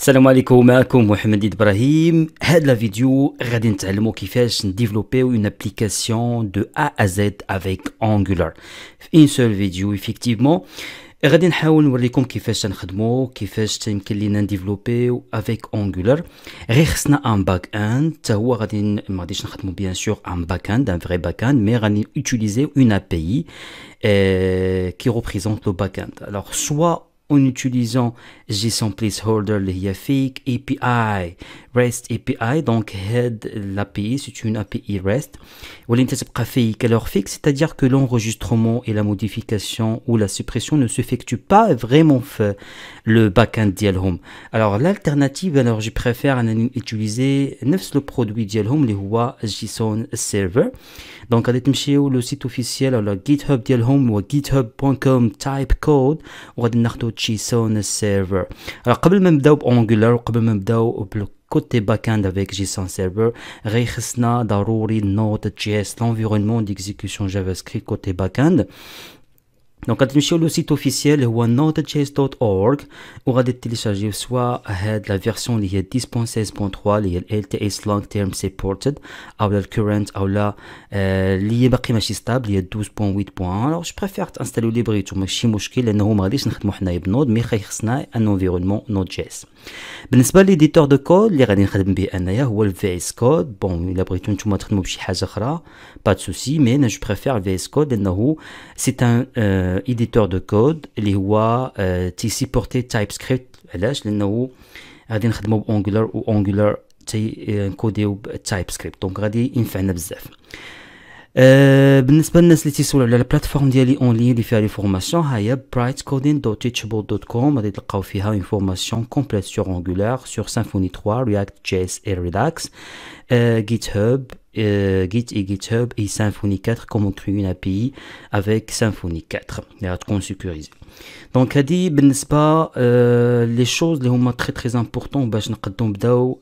السلام عليكم معكم محمد إبراهيم. هاد la vidéo غادي نتعلموا كيفاش نديفلوبيو une application de A à Z avec Angular في une seule vidéo. effectivement غادي نحاول نوريكم كيفاش نخدموا كيفاش يمكن لينا نديفلوبيو avec Angular. غير خصنا ان باك اند حتى هو ما غاديش نخدموا بيان سور ان باك اند ان فري باك اند مي غادي utiliser une API qui représente le backend. Alors soit en utilisant JSON placeholder اللي هي fake API REST API. donc l'API c'est une API REST واللي انت تبقى fake alors fake c'est-à-dire que l'enregistrement et la modification ou la suppression ne s'effectuent pas vraiment في le backend ديالهم. alors l'alternative alors je préfère utiliser نفس le produit ديالهم اللي هو JSON server. donc غادي تمشيو لو سيت اوفيسيال ولا GitHub ديالهم هو github.com type code وغادي ناخذوا JSON server. alors قبل ما نبداو بانجولار وقبل ما نبداو côté backend avec JSON server غير خصنا ضروري Node.js l'environnement d'exécution JavaScript côté backend. donc غادي تمشيو لو سيت اوفيسيال هو nodejs.org وغادي تيليشارجيو سوا هاد لا فيرسيون اللي هي 10.16.3 اللي هي LTS long term supported او لا current او لا اللي هي باقي ماشي ستابل اللي هي 12.8.1. alors je préfère تانستاليو لي بغيتو ماشي مشكل لانه ما غاديش نخدمو حنايا بنود مي خصنا ان انفيرونمون Node.js. بالنسبه ليديتور دو كود اللي غادي نخدم به انايا هو الفيس كود. بون الا بغيتو نتوما تخدموا بشي حاجه اخرى با دو سوسي مي انا جو بريفير فيس كود لانه سي ان éditeur de code اللي هو تيسيبورتي تايب سكريبت. علاش؟ لانه غادي نخدمو بانجولار وانجولار تينكوديو بتايب سكريبت دونك غادي ينفعنا بزاف. بالنسبه للناس اللي تيسولوا على البلاتفورم ديالي اون لين اللي فيها لي فورماسيون ها هي brightcoding.teachable.com غادي تلقاو فيها اون فورماسيون كومبليت sur Angular sur Symfony 3 React.js et Redux GitHub Git et GitHub et Symfony 4 comment créer une API avec Symfony 4 اللي غتكون sécurisée. donc هادي بالنسبه لي شوز اللي هما très امبورطون باش نقدروا نبداو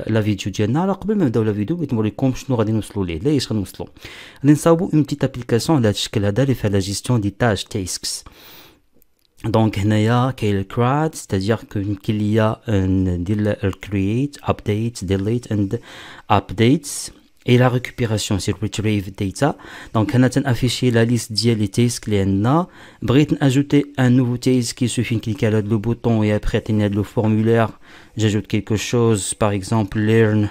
لا فيديو ديالنا. على قبل ما نبداو لا فيديو بغيت نوريكم شنو غادي نوصلوا ليه ليش غنوصلوا. غادي نصاوبوا اون بتيت ابليكاسيون على هذا الشكل هذا اللي فيها لا جيستيون دي تاج تاسكس. donc هنايا كاين الكراد c'est-à-dire que يمكن ليا ندير الكرييت update delete and updates et la récupération c'est retrieve data. donc هنا تنافيشي لا ليست ديال لي تاسك اللي عندنا. بغيت ناجوتي ان نوفو تاسك qui suffit cliquer على هذا لو بوطون et après تاني هذا لو formulaire j'ajoute quelque chose par exemple learn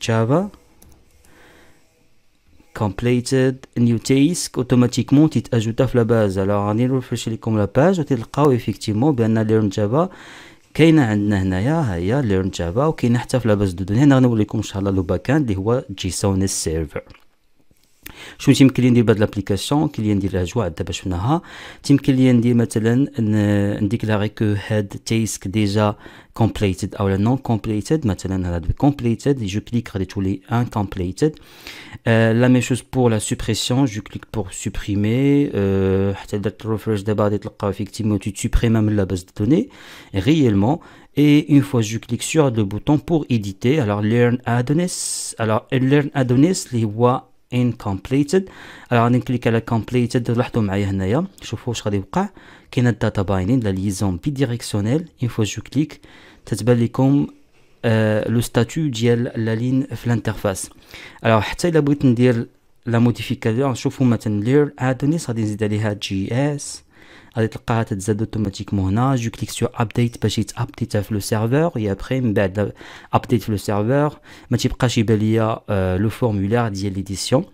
Java completed new task automatiquement تتاجوتا في لا باز. alors غادي نرفرشي لكم لا باج وتلقاو effectivement بان learn Java كاينه عندنا هنايا ها هي learn Java وكاينه حتى في لا باز دو دوني. هنا غنوريكم ان شاء الله لو باكاند اللي هو JSON server. شنو تيمكن لي ندير بهاد لابليكاسيون كي لي ندير لها جوا دابا شفناها. تيمكن لي ندير مثلا نديكلاري كو هاد تاسك ديجا completed او لا نون completed. مثلا هاد completed جو كليك غادي تولي ان completed. لا ميم شوز بور لا سوبريسيون جو كليك بور سوبريمي حتى درت ريفريش دابا غادي تلقاو effectivement tu supprimes من لا باز دو دوني réellement. et une fois je clique sur le bouton pour éditer alors learn add-ons. alors learn add-ons اللي هو incompleted. alors غادي نكليك على completed. لاحظوا معايا هنايا شوفوا واش غادي يوقع. كاين الداتا باينين لا ليزون بي ديريكسيونيل. une fois je clique تتبان لكم لو ستاتيو ديال لا لين في الانترفاس. alors حتى الا بغيت ندير لا موديفيكاسيون شوفوا مثلا لير ادونيس غادي نزيد عليها جي اس غادي تلقاها تتزاد اوتوماتيكمون هنا. جو كليك سور ابديت باش يتابديت في لو سيرفور اي ابري من بعد ابديت في لو سيرفور ما تيبقاش يبان ليا لو فورمولير ديال ليديسيون.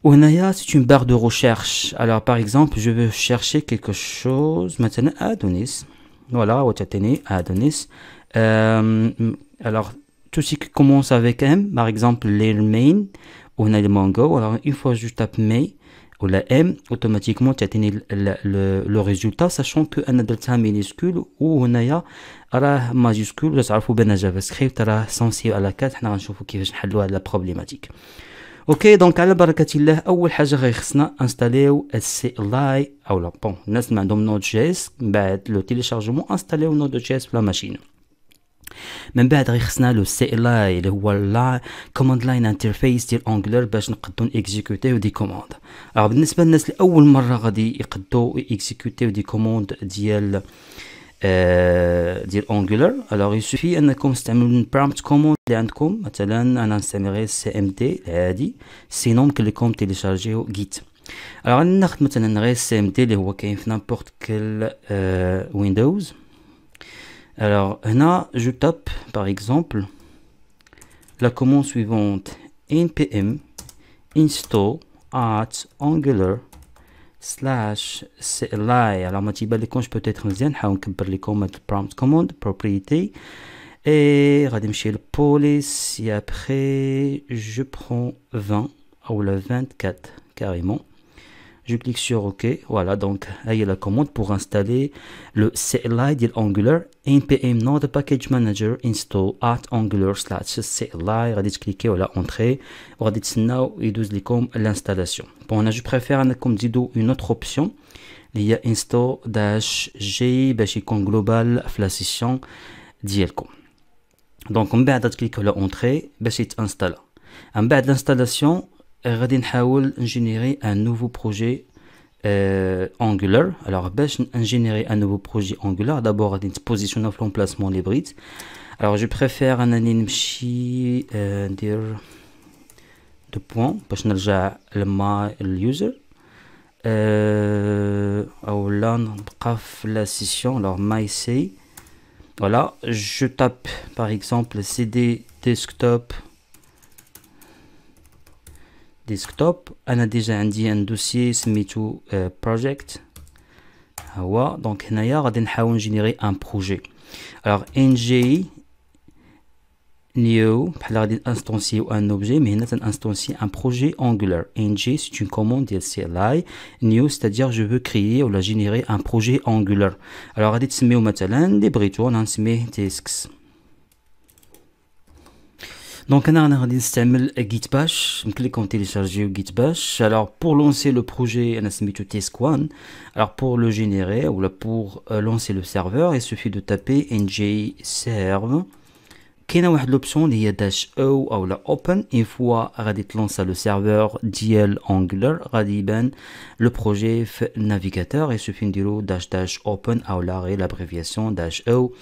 وهنايا سي اون بار دو ريشيرش. alors par exemple je veux chercher quelque chose مثلا ادونيس voilà وتعطيني ادونيس. alors tout ce qui commence avec M par exemple les main وهنا le mango. alors une fois je tape main ou la M automatiquement تعطيني le résultat sachant que انا درتها minuscule وهنايا راه ماجيسكول. تعرفوا بان جافا سكريبت راه سونسي على 4. حنا غنشوفوا كيفاش نحلوا هاد لا بروبليماتيك. اوكي دونك على بركه الله اول حاجه غير خصنا انستاليو السي لاي او لا بون الناس اللي عندهم نود جي اس من بعد لو تيليشارجمون انستاليو نود جي اس في لا ماشين. من بعد غير خصنا لو سي ال اي اللي هو لا كوماند لاين انترفيس ديال انجلر باش نقدروا اكزيكوتيو دي كوموند. alors بالنسبه للناس اللي اول مره غادي يقدروا اكزيكوتيو دي كوموند ديال انجلر alors il suffit انكم تستعملوا prompt command اللي عندكم. مثلا انا نستعمل سي ام دي العادي، سينو يمكن لكم تيليشارجيو جيت. alors غادي ناخذ مثلا غير سي ام دي اللي هو كاين في نيمبورط كل ويندوز. alors هنا je tape par exemple la commande suivante npm install at angular slash CLI. alors ما تيبان لكمش peut-être مزيان، نحاول نكبر لكم هاد prompt command propriété et غادي نمشي للpolice et après je prends 20 ou la 24 carrément. Je clique sur OK. Voilà, donc là il y a la commande pour installer le CLI de Angular npm node package manager install at angular slash CLI. غادي تكليكي ولا entrée وغادي تسناو يدوز لكم l'installation. Bon, je préfère انكم تزيدوا une autre option اللي هي install -g باش يكون global في la session ديالكم. donc من بعد تكليكي ولا entrée باش يتانستالا. من بعد l'installation غادي نحاول نجينيري un nouveau projet Angular. alors باش نجينيري un nouveau projet Angular d'abord غادي نتبوزيشنو في l'emplacement les brides. alors je préfère انني نمشي ندير دو بوين باش نرجع لما اليوزر او لا نبقى في لا سيسيون. alors my say voilà je tape par exemple cd desktop انا ديجا عندي ان دوسيي سميتو project هو. دونك هنايا غادي نحاول نجينيري ان بروجي. alors ng new بحال غادي انستونسيو ان اوبجي، مي هنا تنستونسي ان بروجي angular. ng c'est une commande ديال CLI. new c'est-à-dire je veux créer ولا générer un projet angular. alors غادي تسميو مثلا اللي بغيتو، انا نسميه tasks. donc انا غادي نستعمل git bash، يمكن لكم تيليشارجيو git bash. alors pour lancer le projet انا سميتو task1. alors pour le générer ou pour lancer le serveur il suffit de taper ng serve. كاينه واحد لوبسيون اللي هي داش او لا open. une fois غادي تلونسا لو سيرفور ديال angular غادي يبان لو بروجي في النافيغاتور. il suffit نديرو داش open او لا غير l'abréviation داش او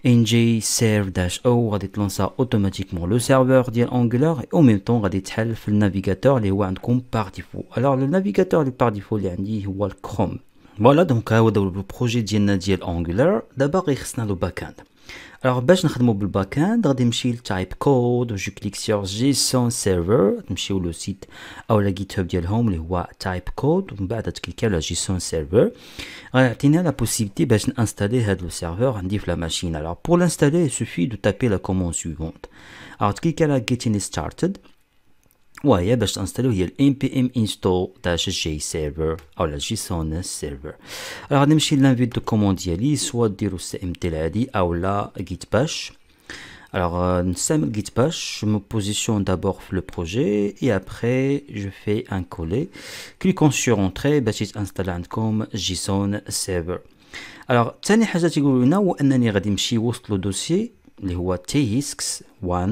ng serve dash o غادي تلونسا اوتوماتيكمون لو سيرفور ديال angular او ميم طون غادي تحل في النافيغاتور اللي هو عندكم بار ديفو. alors لو نافيغاتور اللي بار ديفو اللي عندي هو الكروم. فوالا دونك ها هو لو بروجي ديالنا ديال angular. دابا غير خصنا لو باك اند. alors باش نخدمو بالباك اند غادي نمشي لتايب كود و جو كليك سور جيسون سيرفر، نمشيو لو سيت او لا جيت هاب ديالهم اللي هو تايب كود، ومن بعد تكليكي على جيسون سيرفر غيعطينا لا بوسيبيتي باش نانستالي هاد لو سيرفر عندي في لا ماشين. alors pour l'installer il suffit de taper la commande suivante. alors تكليكي على getting started وهي باش تانستاليو هي npm install -g server او لا جيسون سيرفر. alors غادي نمشي لانفيت دو كوموند ديالي سوا ديرو cmd العادي او لا git bash. alors نستعمل git bash. je me positionne d'abord في le projet et après je fais un coller. cliquons sur entrée باش يتانستال عندكم جيسون سيرفر. alors ثاني حاجه تيقولوا لنا هو انني غادي نمشي وسط لو دوسيي اللي هو tasks1.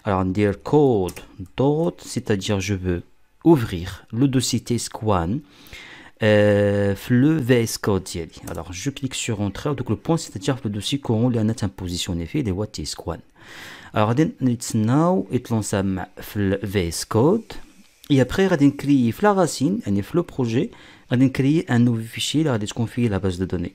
alors ندير code dot c'est-à-dire je veux ouvrir le dossier task1 في le VS Code ديالي. alors je clique sur entrée donc le point c'est-à-dire في le dossier كون اللي انا تنبوزيسيوني فيه اللي هو task1. alors غادي نتسناو يتلونسا في ال VS Code et après غادي نكريي في لا راسين يعني في لو بروجي غادي نكريي ان نوفو فيشي اللي غادي تكون فيه لا باز دو دوني.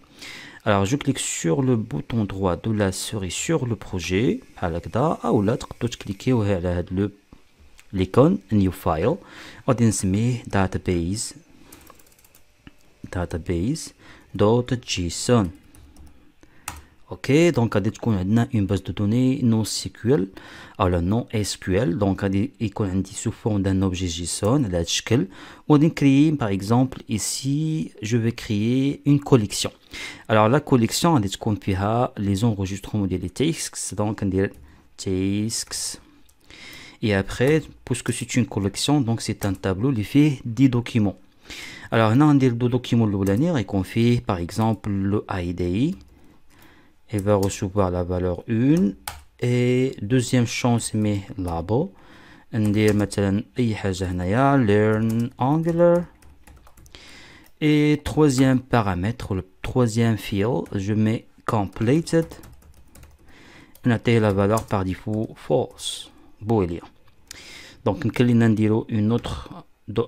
alors je clique sur le bouton droit de la souris sur le projet بحال هكذا، او لا تقدروا تكليكيو على هاد ليكون new file غادي نسميه database.json. اوكي دونك غادي تكون عندنا اون باز دو دوني نو سيكوال او لا نو اس كيو ال. دونك غادي يكون عندي سو فون دان اوبجي جيسون على هذا الشكل وغادي نكريي باغ اكزومبل ايسي جو في كريي اون كوليكسيون. alors لا كوليكسيون غادي تكون فيها لي زونغيسترومون ديال لي تيكس. دونك ندير تيكس et après puisque c'est une collection donc c'est un tableau اللي فيه 10 documents. alors هنا ندير دو دوكيمون الاولاني غيكون فيه باغ اكزومبل لو ID il va recevoir la valeur 1. Et deuxième champ c'est label. ندير مثلا اي حاجه هنايا learn angular. Et troisième paramètre, le troisième field, je mets completed. On a la valeur par défaut false. Boolean. Donc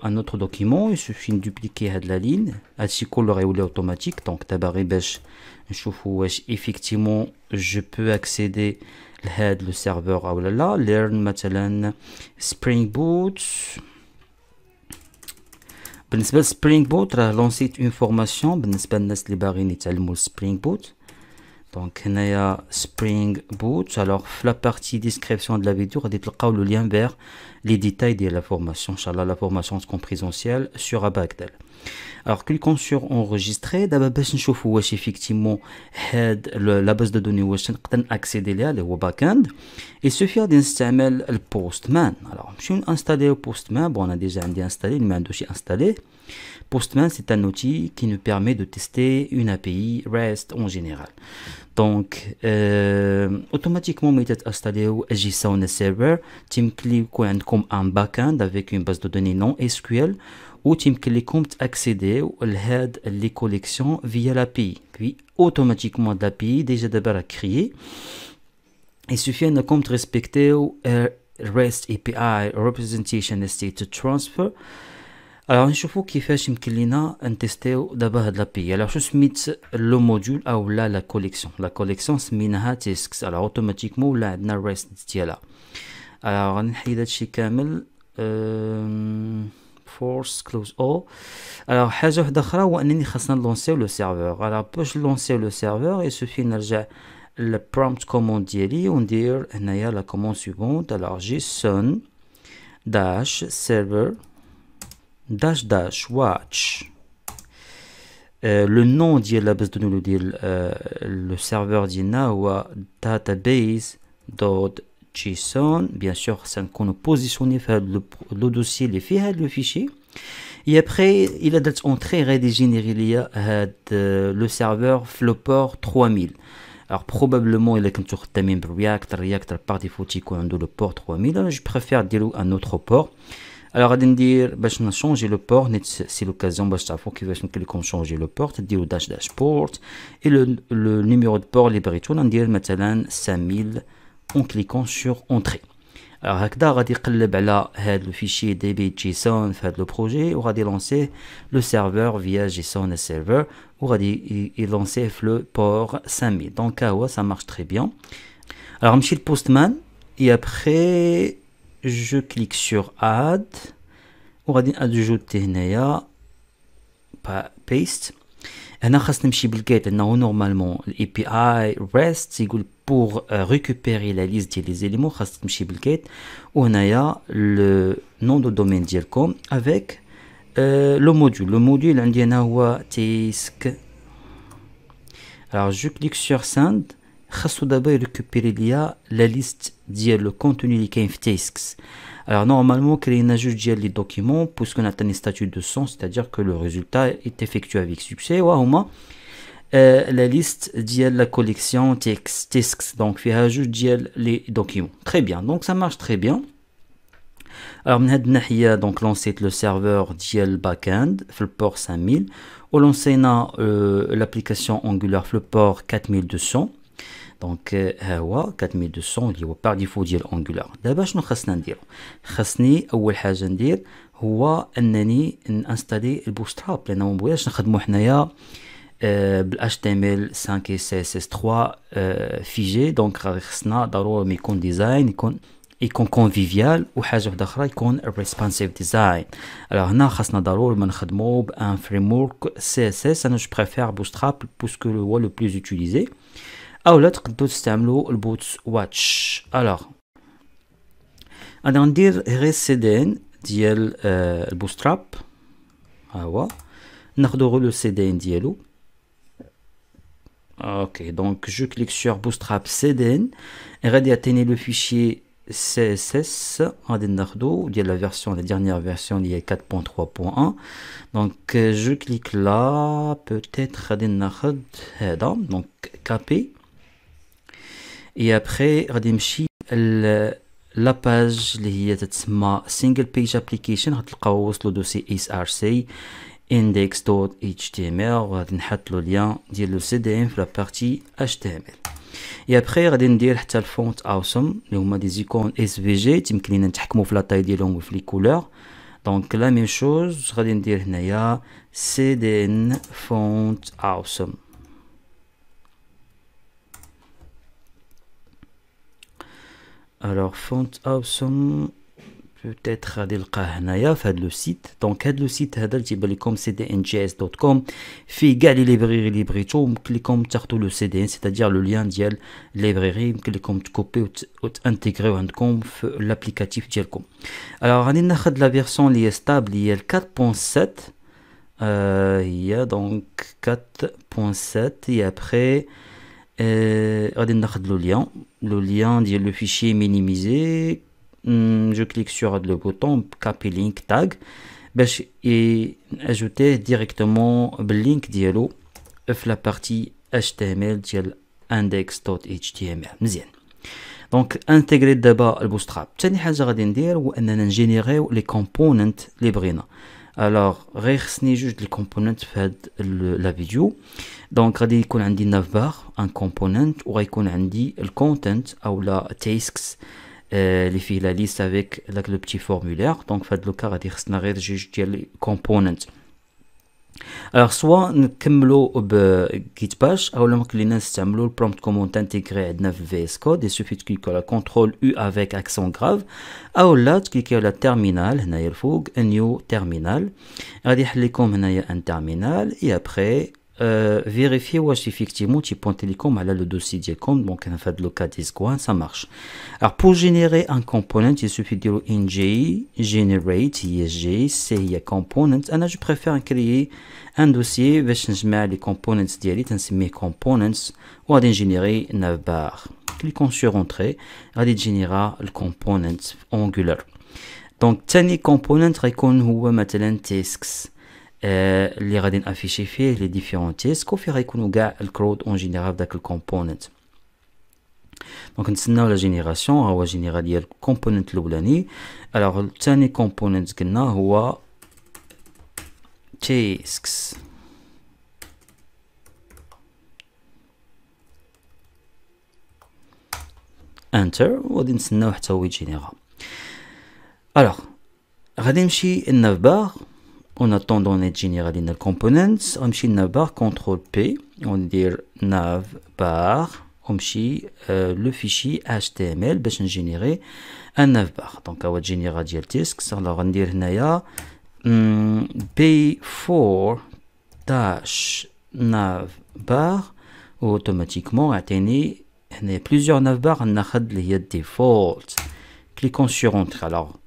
un autre document, il suffit de dupliquer la ligne. Ainsi qu'on l'aurait automatique. Donc effectivement je peux accéder le serveur ou là learn مثلا Spring Boot. بالنسبه لسبرينغ بوت راه لونسيت اون فورماسيون بالنسبه للناس اللي باغيين يتعلموا سبرينغ بوت. دونك هنايا سبرينغ بوت. الوغ في لا بارتي ديسكريبسيون دو لا فيديو غادي تلقاو لو لين فيغ لي ديتاي ديال لا فورماسيون. ان شاء الله لا فورماسيون تكون بريزونسيال سور اباكدل. Alors, cliquons sur enregistrer. D'abord, باش نشوفوا واش effectivement هاد la base de données واش نقدر accéder ليها اللي هو backend. Il suffit غادي نستعمل البوستمان. Alors, نمشيو نانستاليو بوستمان. Bon, on a déjà عندي installé, mais ما عندوش installé. Postman, c'est un outil qui nous permet de tester une API REST en général. Donc, automatiquement, vous installé JSON Server. Team click comme un backend avec une base de données non SQL. Ou team click accéder les collections via l'API. Puis, automatiquement, l'API déjà d'abord créé. Il suffit de respecter REST API Representation State Transfer. Alors, نشوفوا كيفاش يمكن لينا نتستيو دابا هاد لابي. alors شو سميت لو موديول او لا كوليكسيون. لا كوليكسيون سميناها تيسكس. alors اوتوماتيكمون ولا عندنا الريست ديالها. alors غادي نحيد هادشي كامل. force close all. alors حاجه وحده اخرى هو انني خاصنا نلونسيو لو سيرفور. alors باش نلونسيو لو سيرفور يسوفي نرجع للبرومبت كوموند ديالي وندير هنايا لا كوموند سويفونت. alors json dash server dash watch. Le nom de la base de données le serveur ديالنا هو database.json. bien sûr ça qu'on positionné le dossier اللي فيه هذا le fichier. et après il a d'être entré rédigénérer le serveur le port 3000. alors probablement il est quand tu خدامين React par défaut يكون عنده le port 3000. je préfère dire un autre port. alors غادي ندير باش نشونجي لو بور. سي لوكازيون باش تعرفوا كيفاش نكليكم شونجي لو بور. تديروا داش بورت اي لو نيميرو دو بور اللي بغيتو. ندير مثلا 5000 اون كليكون سور اونتري. alors هكذا غادي يقلب على هذا لو فيشي دي بي جيسون في هذا لو بروجي وغادي لونسي لو سيرفور فيا جيسون سيرفر وغادي يلونسيه في لو بور 5000. دونك ها هو ça marche très bien. alors نمشي لبوستمان et après je clique sur add وغادي ajouter هنايا paste. هنا خاص نمشي بالجيت لانه نورمالمون الاي بي اي ريست يقول pour récupérer la liste ديال لي زيليمون خاص تمشي بالجيت. وهنايا le nom de domaine ديالكم avec le module عندي انا هو task. alors je clique sur send. خاصو دابا يريكوبيري ليا لا ليست ديال لو كونتوني اللي كاين في تيسكس. alors normalement كاينه جوج ديال لي دوكيمون بوسكو نعطيني statut de son c'est-à-dire que le résultat est effectué avec succès. وهما la liste ديال la collection tasks. donc فيها جوج ديال لي دوكيمون. très bien donc ça marche très bien. alors من هاد الناحيه donc لونسيت لو سيرفور ديال backend في البور 5000 ولونسينا l'application Angular في البور 4200. donc ها هو 4200 اللي هو par défaut ديال Angular. دابا شنو خاصنا نديرو؟ خاصني اول حاجه ندير هو انني نانستالي البوستراب لانه مبغياش نخدمو حنايا بال HTML 5 et CSS3 فيجي. دونك خاصنا ضروري يكون ديزاين يكون كونفيفيال وحاجه وحده اخرى يكون ريسبونسيف ديزاين. alors هنا خاصنا ضروري ما نخدمو بان فريمورك CSS. انا جو بريفير بوستراب باسكو هو لو بلوز يوتيليزي. او لا تقدروا تستعملوا البوت واتش. alors غادي ندير غير CDN ديال البوستراب. ها هو ناخذوا غير لو CDN ديالو. اوكي دونك جو كليك سور بوستراب CDN غادي يعطيني لو فيشي CSS غادي ناخذو ديال لا فيرسيون لا dernière version اللي هي 4.3.1. دونك جو كليك لا peut-être غادي ناخذ هذا دونك كابي et après غادي نمشي لا باج اللي هي تتسمى single page application غتلقاو وصلوا دوسي src index.html وغادي نحط له لين ديال لو CDN في لا بارتي HTML. et après غادي ندير حتى الفونت awesome اللي هما دي زيكون SVG تيمكن لينا نتحكموا في لا طاي ديالهم وفي لي كولور. دونك لا ميم شوز غادي ندير هنايا CDN font awesome. alors font awesome peut-être غادي نلقاه هنايا في هذا لو سيت. دونك هذا لو سيت هذا اللي تيبان لكم cdnjs.com فيه كاع لي ليبريري اللي بغيتو. يمكن لكم تاخذوا لو CDN c'est-à-dire لو لين ديال ليبريري يمكن لكم تكوبيو وتانتيغريو عندكم في لابليكاتيف ديالكم. alors غادي ناخذ لا فيرسون اللي هي ستابل هي 4.7 هي دونك 4.7 et après غادي ناخذ لو لين ديال لو فيشي مينيميزي. je clique sur le bouton copy link tag باش ajouter directement باللينك ديالو في la partie HTML ديال index.html. مزيان. دونك انتيغري دابا البوستراب. ثاني حاجه غادي ندير هو اننا نجينيريو لي كومبوننت اللي بغينا. الوغ غير خصني جوج لي كومبوننت في هاد لا فيديو. دونك غادي يكون عندي نافبار ان كومبوننت وغيكون عندي الكونتنت او لا تاسكس اللي فيه لا ليست افيك داك لو بتي فورمولير. دونك في هاد لوكا غادي خصنا غير جوج ديال لي كومبوننت. alors سوا نكملو بجيت باش او ممكن لينا نستعملو البرومبت كوموند انتيغري عندنا في في اس كود. يسوفي تكليكو على كونترول او افيك اكسون غراف او لا تكليكيو على تيرمينال هنايا الفوق نيو تيرمينال غادي يحل لكم هنايا ان تيرمينال اي ابري vérifier واش effectivement تيبونتي لكم على لو دوسي ديالكم. دونك انا في هاد لو كا ديسكوان ça marche. alors pour générer un component il suffit de dire in generate هي جي سي هي component. انا جو بريفير نكريي ان دوسيي باش نجمع لي components ديالي تنسميه components وغادي نجينيري navbar. كليكون sur entrée غادي تجينيرا الكومبوننت angular. دونك ثاني كومبوننت غيكون هو مثلا tasks اللي غادي نافيشي فيه لي ديفيرون تيسك وفيه غيكونوا كاع الكرود اون جينيرال داك الكومبوننت. دونك نتسناو لا جينيراسيون هو جينيرال ديال الكومبوننت الاولاني. الوغ الثاني كومبوننت قلنا هو تيسكس. انتر وغادي نتسناو حتى هو يجينيرا. الوغ غادي نمشي للنافبار en attendant on génère les components. On مشي navbar contrôle P on dire navbar on مشي le fichier HTML باش نجينيري un navbar. donc on va générer ديال tasks. alors ندير هنايا p4 dash navbar automatiquement عطيني هنا plusieurs navbar ناخذ اللي هي default. cliquons sur entrée. alors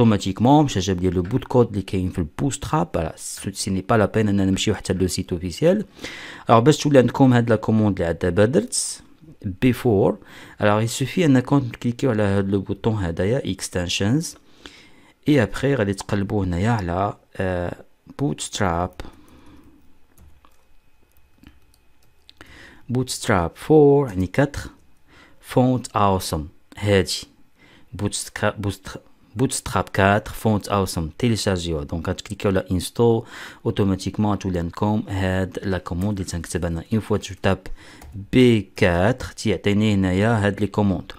automatiquement باش جاب لي لو بوت كود اللي كاين في البوستراب. فوالا سي ني با لا بين اننا نمشيو حتى لو سيت اوفيسيال. alors باش تولي عندكم هاد لا كوموند اللي عاد دابا درت before. alors il suffit انكم تكليكيو على هاد لو بوطون هدايا extensions اي ابري غادي تقلبوا هنايا على bootstrap 4 يعني 4 font awesome. هادي bootstrap 4 font awesome téléchargيوها. دونك غتكليكيو على install اوتوماتيكمون تولي عندكم هاد لا كوموند اللي تنكتب انا اون فوا تاب B4 تيعطيني هنايا هاد لي كوموند.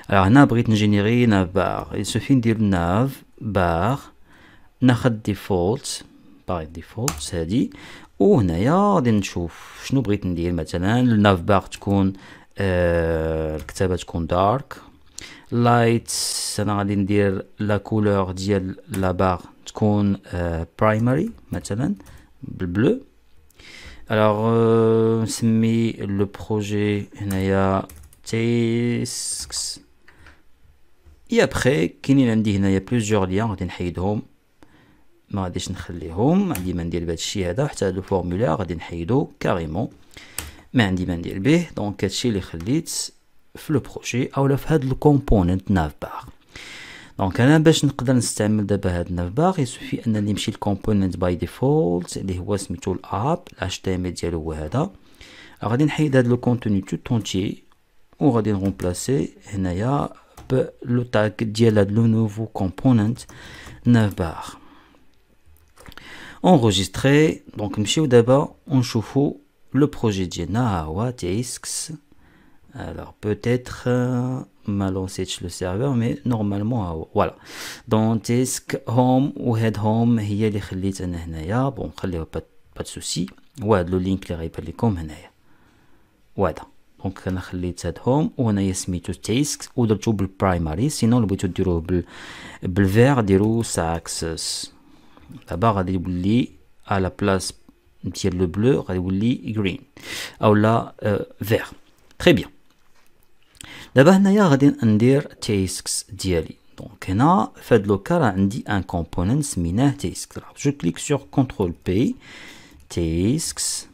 alors هنا بغيت نجينيري navbar يسوفي ندير navbar ناخذ ديفولت باغ ديفولت هادي وهنايا غادي نشوف شنو بغيت ندير. مثلا النافبار تكون الكتابه تكون دارك لايت. انا غادي ندير لا كولور ديال لا بار تكون برايمري مثلا بالبلو. الوغ نسمي لو بروجي هنايا تاسكس اي ابري كاينين عندي هنايا بلوزيور ليان غادي نحيدهم ما غاديش نخليهم. عندي ما ندير بهذا الشيء هذا حتى لو فورمولير غادي نحيدو كاريمون ما عندي ما ندير به. دونك هادشي اللي خليت في لو بروجي اولا في هاد الكومبوننت نافبار. دونك انا باش نقدر نستعمل دابا هاد نافبار يسوفي انني نمشي للكومبوننت باي ديفولت اللي هو سميتو الاب اتش تي ام ديالو هو هذا. غادي نحيد هاد لو كونتوني تو طونتي وغادي نرومبلاسي هنايا لو تاغ ديال هاد لو نوفو كومبوننت navbar. Enregistré. Donc نمشيو دابا ونشوفو le projet ديالنا هو tasks. Alors peut-être ما لونسيتش le serveur mais normalement voilà. Dans task home و head home هي اللي خليت انا هنايا. بون خليوها pas de souci. وهاد لو لينك اللي غيبان لكم هنايا وهذا. دونك انا خليت هاد هوم وهنايا سميتو تاسكس ودرتو بالبرايمري. سينو بغيتو ديروه بالفير ديرو ساكسس. دابا غادي يولي على بلاص ديال لو بلو غادي يولي جرين اولا فير. تري بيان. دابا هنايا غادي ندير تاسكس ديالي. دونك هنا فهاد لوكا راه عندي ان كومبوننت سميناه تاسك. جو كليك سور كونترول بي tasks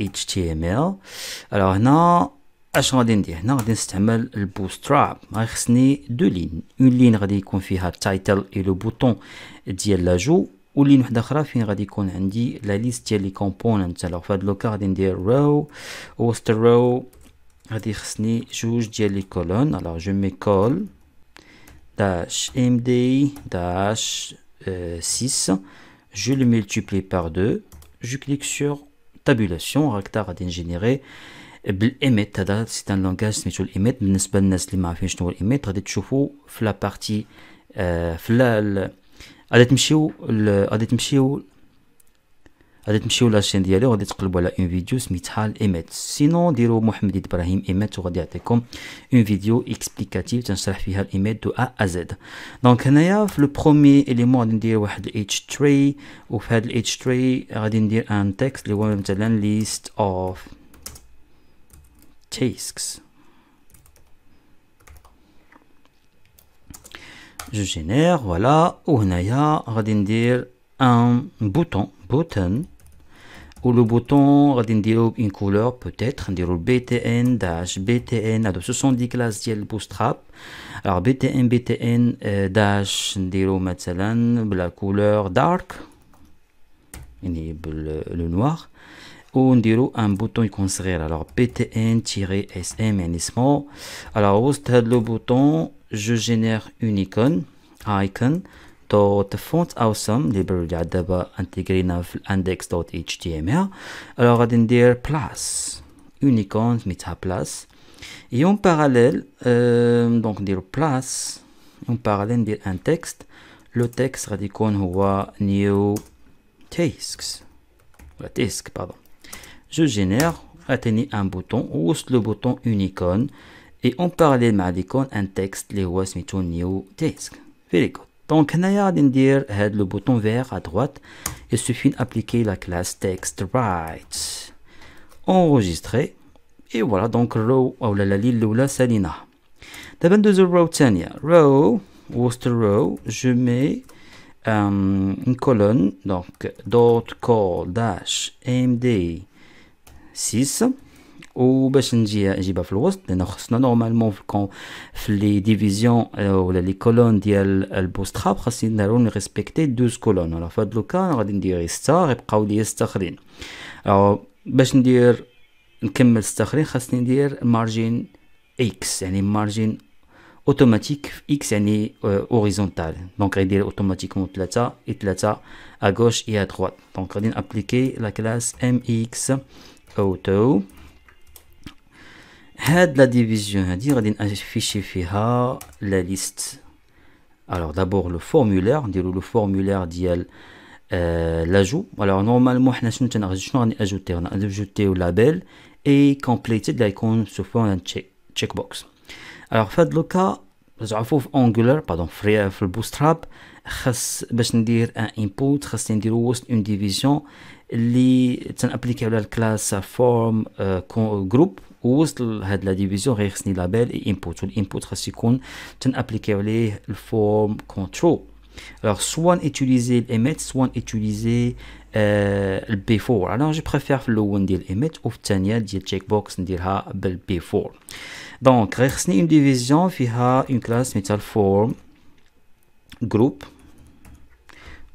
.html. alors هنا اش غادي ندير؟ هنا غادي نستعمل البوستراب. غيخصني دو لين. اون لين غادي يكون فيها التايتل اي لو بوطون ديال لاجو ولين وحده اخرى فين غادي يكون عندي لا ليست ديال لي كومبوننت. alors فهاد لوكا غادي ندير row وسط الرو غادي يخصني جوج ديال لي كولون. alors je mets col dash md dash 6. je le multiplie par 2. je clique sur tabulation. راكتا غادي نجينيري بالايميت. هذا سي ان لونغاج سميتو الايميت. بالنسبه للناس اللي ما عارفين شنو هو الايميت غادي تشوفوا في لا بارتي غادي تمشيو لاشين ديالي وغادي تقلبوا على اون فيديو سميتها الايميت. سينو ديروا محمد ابراهيم ايميت وغادي يعطيكم اون فيديو اكسبليكاتيف تنشرح فيها الايميت دو ا زد. دونك هنايا في لو بروميي اليمون غادي ندير واحد الاتش تري وفي هذا الاتش تري غادي ندير ان تكست اللي هو مثلا ليست اوف tasks. je génère voilà. وهنايا غادي ندير un button ou le bouton غادي نديرو une couleur peut-être نديرو btn dash btn. هادو ce sont des classes ديال bootstrap. alors btn dash نديرو مثلا بلا couleur dark يعني باللو noir ونديرو ان بوطون يكون صغير. alors btn-sm يعني small. alors وسط هاد لو بوطون je génère une icon دوت فونت awesome اللي دابا انتيغرينا في الاندكس دوت html. alors غادي ندير بلاس une icon سميتها بلاس. et en parallèle donc نديرو بلاس en parallèle ندير ان تكست. لو تكست غادي يكون هو new tasks ولا task pardon. je génère عطيني ان بوطون وسط لو بوطون une icon et en parallèle مع l'icône un texte اللي هو سميتو new task. very good. donc هنايا غادي ندير هاد لو بوطون vert à droite. il suffit d'appliquer la classe text right. enregistrer et voilà. donc الرو اولا لا لين الاولى ساليناها. دابا ندوزو الرو الثانيه. row وسط الرو je mets une colonne donc dot call dash md 6 وباش نجيبها في الوسط لان خصنا نورمالمون في لي ديفيزيون ولا لي كولون ديال البوستراب خاصني نريسبكتي 12 كولون. على فهاد لوكا غادي ندير ستار يبقاو لي 6 اخرين. باش ندير نكمل 6 اخرين خاصني ندير مارجين اكس يعني مارجين اوتوماتيك في اكس يعني اوريزونتال. دونك غيدير اوتوماتيكمون 3 اي 3 ا غوش اي ا دروات. دونك غادي نابليكي لا كلاس ام اكس اوتو. هاد لا ديفيزيون هادي غادي نافيشي فيها لا ليست. alors d'abord le formulaire نديرو لو formulaire ديال لاجو. alors normalement حنا شنو غادي اجوتيو؟ اجوتيو لابيل اي كومبليتد اللي يكون سو فورم تشيك بوكس. alors فهاد لوكا تعرفوا في انجولار بardon في البوستراب خاص باش ندير ان انبوت خاصني نديرو وسط اون ديفيزيون اللي تنابليكي على الكلاس فورم جروب وسط هاد لا ديفيزيون غير خصني لابيل اي انبوت والانبوت خاص يكون تنابليكي عليه الفورم كنترول. alors soit utiliser الايميت soit utiliser البي 4. alors je préfère في الاول ندير الايميت وفي الثانيه ديال تشيك بوكس نديرها بالبي 4. دونك غير خصني اون ديفيزيون فيها اون كلاس سميتها الفورم جروب.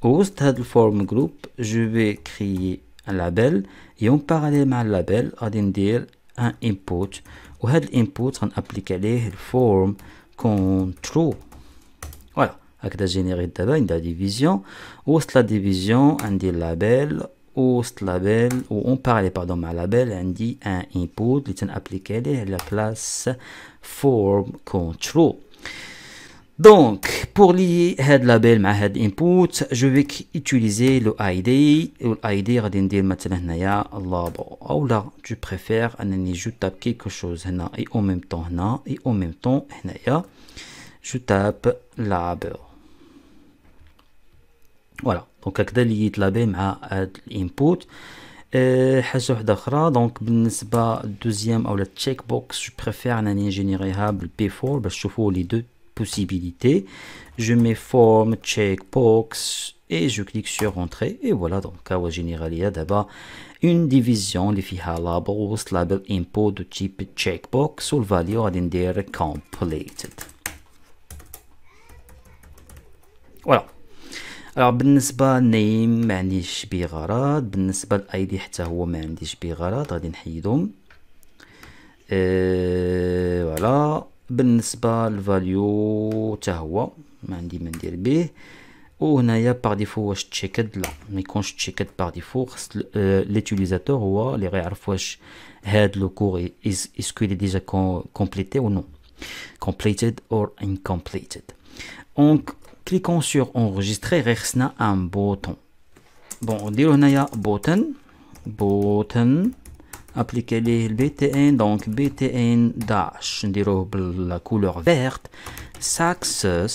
وسط هاد الفورم جروب جو في كريي ان لابيل et en parallèle مع اللابيل غادي ندير un input وهذا الانبوت غنابليك عليه الفورم كونترول. فوالا هكذا جينيريت دابا ندير ديفيزيون وسط لا ديفيزيون عندي لابيل وسط لابيل و اون بارلي باردون مع لابيل عندي ان انبوت اللي تنابليكي عليه على كلاس فورم كونترول. Donc, pour lier هاد label مع هاد input, je vais utiliser le ID. و ID غادي ندير مثلا هنايا labo. أو لا, je préfère أنني je tape quelque chose هنا et en même temps هنا et en même temps هنايا. Je tape label. Voilà. Donc هكذا ليت label مع هاد input. حاجة واحدة أخرى. Donc بالنسبة دوزيام أو لا check box, je préfère أنني نجينيريها بال P4 باش تشوفوا les deux possibilités. Je mets forme checkbox et je clique sur entrée et voilà. Donc on va générer d'abord une division اللي فيها label وسط label input de type checkbox و الvalue غادي ندير completed. voilà. alors بالنسبة name ما عنديش بيه غرض، بالنسبة ل ID حتى هو ما عنديش بيه غرض، غادي نحيدهم. voilà. بالنسبة للفاليو حتى هو ما عندي ما ندير به. وهنايا باغ ديفو واش تشيكد، لا ما يكونش تشيكد باغ ديفو، خص ليوتيليزاتور هو اللي غيعرف واش هاد لو كور اسكو لي ديجا كومبليتي ou non, completed or incompleted. Donc cliquons sur enregistrer، غير خصنا ان بوطون. بون نديرو هنايا بوتن appliquer les BTN. donc BTN dash نديروه بلا couleur verte success،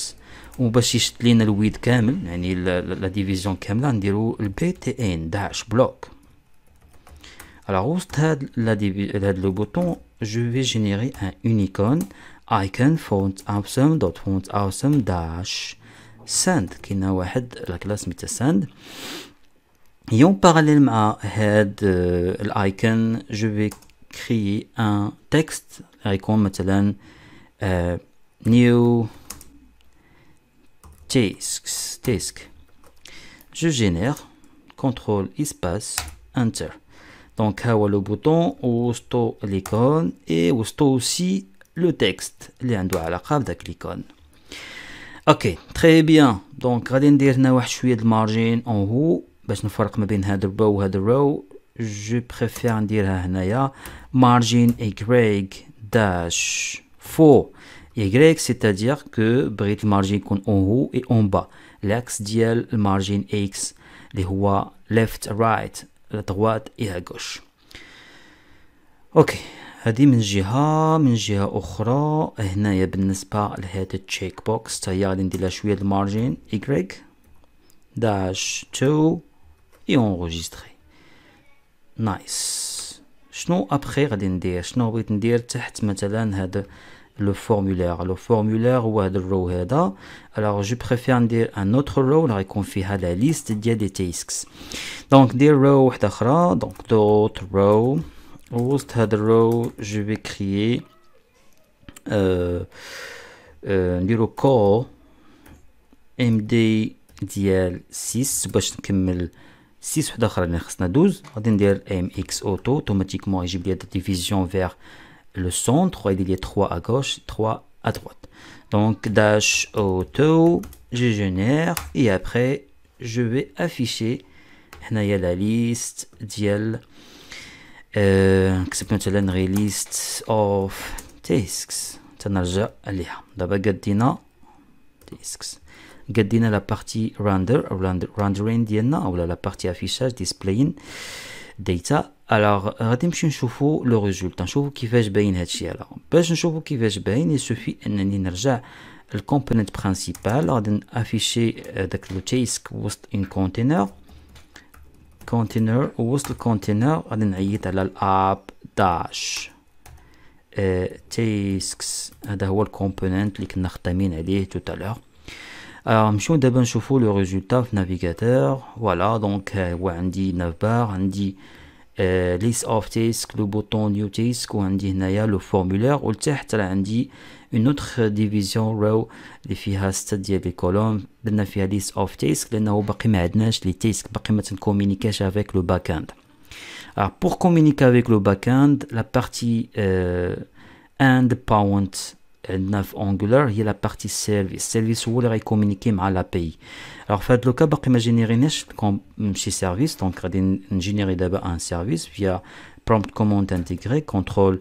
وباش يشد لينا الويد كامل يعني لا ديفيزيون كامله نديرو BTN dash block. alors وسط هاد لو بوطون je vais générer un unicon icon font awesome dot font awesome dash send. كاينه واحد لا كلاس سميتها send. Et en parallèle مع هاد الايكون je vais créer un texte يكون مثلا new task. je génère contrôle espace enter. donc ها هو لو بوطون وسطو l'icône et وسطو aussi le texte اللي عنده علاقه بداك l'icône. اوكي très bien. donc غادي ندير هنا واحد شويه د المارجين اون هو باش نفرق ما بين هاد الرو وهاد الرو. جو بريفير نديرها هنايا margin y dash فوق y c'est-à-dire que بغيت المارجين يكون اون هو اي اون با، العكس ديال المارجين x اللي هو left right droite et à gauche. اوكي هذه من جهه اخرى. هنايا بالنسبه لهاد التشيك بوكس حتى هي غادي ندير لها شويه د المارجين y dash 2 et enregistrer. نايس. شنو ابخي غادي ندير؟ شنو بغيت ندير تحت مثلا هذا لو فورمولير هو هذا الرو هذا. alors je préfère ندير ان اوتر رو اللي غيكون فيها لا ليست ديال لي تاسكس. دونك ندير رو واحده اخرى. دونك دوت رو وسط هذا الرو je vais créer نديرو call md ديال 6 باش نكمل 6 وحده اخرى اللي خصنا 12. غادي ندير mx auto اوتوماتيكمون يجيب لي ديفيزيون فيغ لو سونتر ويدير لي 3 à gauche 3 à droite. donc dash auto je génère et après je vais afficher هنايا la liste ديال نكتب مثلا غير list of tasks تنرجع عليها. دابا قدينا tasks، قدينا لا بارتي render او rendering ديالنا او لا بارتي affichage displaying data. alors غادي نمشي نشوفوا لو ريزولتا، نشوفوا كيفاش باين هادشي. هذا باش نشوفوا كيفاش باين يسوفي انني نرجع الكومبوننت برينسيبال. غادي نافيشي داك لو تاسك وسط ان كونتينر وسط الكونتينر غادي نعيط على الاب داش تاسكس. هذا هو الكومبوننت اللي كنا خدامين عليه توتالور. نمشيو دابا نشوفوا لو ريزولتا في نافيغاتور. فوالا دونك هو عندي 9 بار، عندي list of tasks لو بوطون نيو تاسك، وعندي هنايا لو فورمولير، ولتحت راه عندي اون اوتر ديفيزيون رو اللي فيها 6 ديال لي كولوم درنا فيها list of tasks لانه باقي ما عندناش لي تاسك، باقي ما تنكومونيكاش افيك لو باك اند. Alors pour communiquer avec le backend, la partie endpoint 9 Angular هي la partie service هو اللي غيكومونيكي مع l'API. Alors في هذا لو كا باقي ما جينيريناش شي سيرفيس، دونك غادي نجينيري دابا ان سيرفيس via prompt command intégré contrôle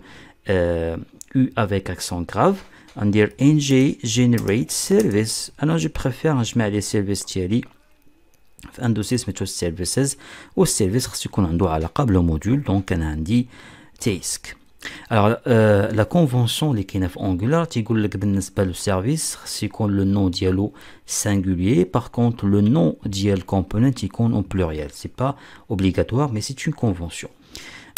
U avec accent grave. ندير ng generate service. انا جو بريفير نجمع لي سيرفيس ديالي في ان دوسي سميتو services، والسيرفيس خصو يكون عنده علاقه بلو موديول، دونك انا عندي تيسك. Alors, la convention اللي كاينه في Angular تيقول لك بالنسبه للسيرفيس خص يكون le nom ديالو singulier. Par contre, le nom ديال component يكون en pluriel. C'est pas obligatoire, mais c'est une convention.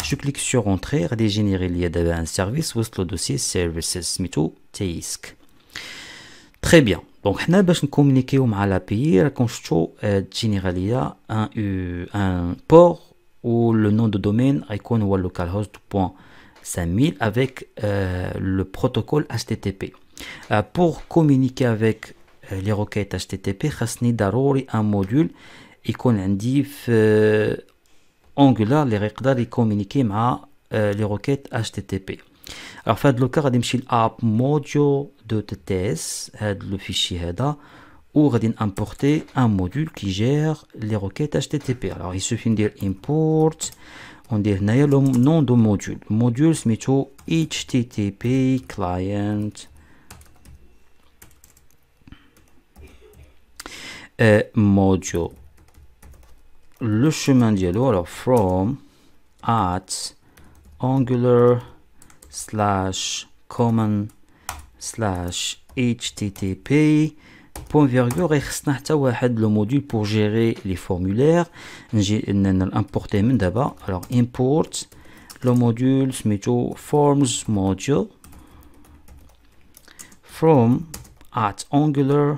Je clique sur entrée, غادي générer ليا دابا un service وسط le dossier services سميتو task. Très bien. Donc حنا باش نكومونيكيو مع l'API راكم شفتوا تجينيرا ليا un port où le nom de domaine غيكون هو localhost.5000 avec le protocole HTTP. Pour communiquer avec les requêtes HTTP خاصني ضروري un module يكون عندي في Angular اللي غيقدر يكومونيكي مع les requêtes HTTP. Alors في هذا لو كا غادي نمشي ل app module.ts هذا لو فيشي هذا ou غادي importer un module qui gère les requêtes HTTP. Alors il suffit de dire import, on dit هنايا le nom de module سميتو HTTP client module. Le chemin ديالو alors from at angular /common/http point virgule غيخصنا حتى واحد le module pour gérer les formulaires. نجي نimporter من دابا. alors import le module سميتو forms module from at angular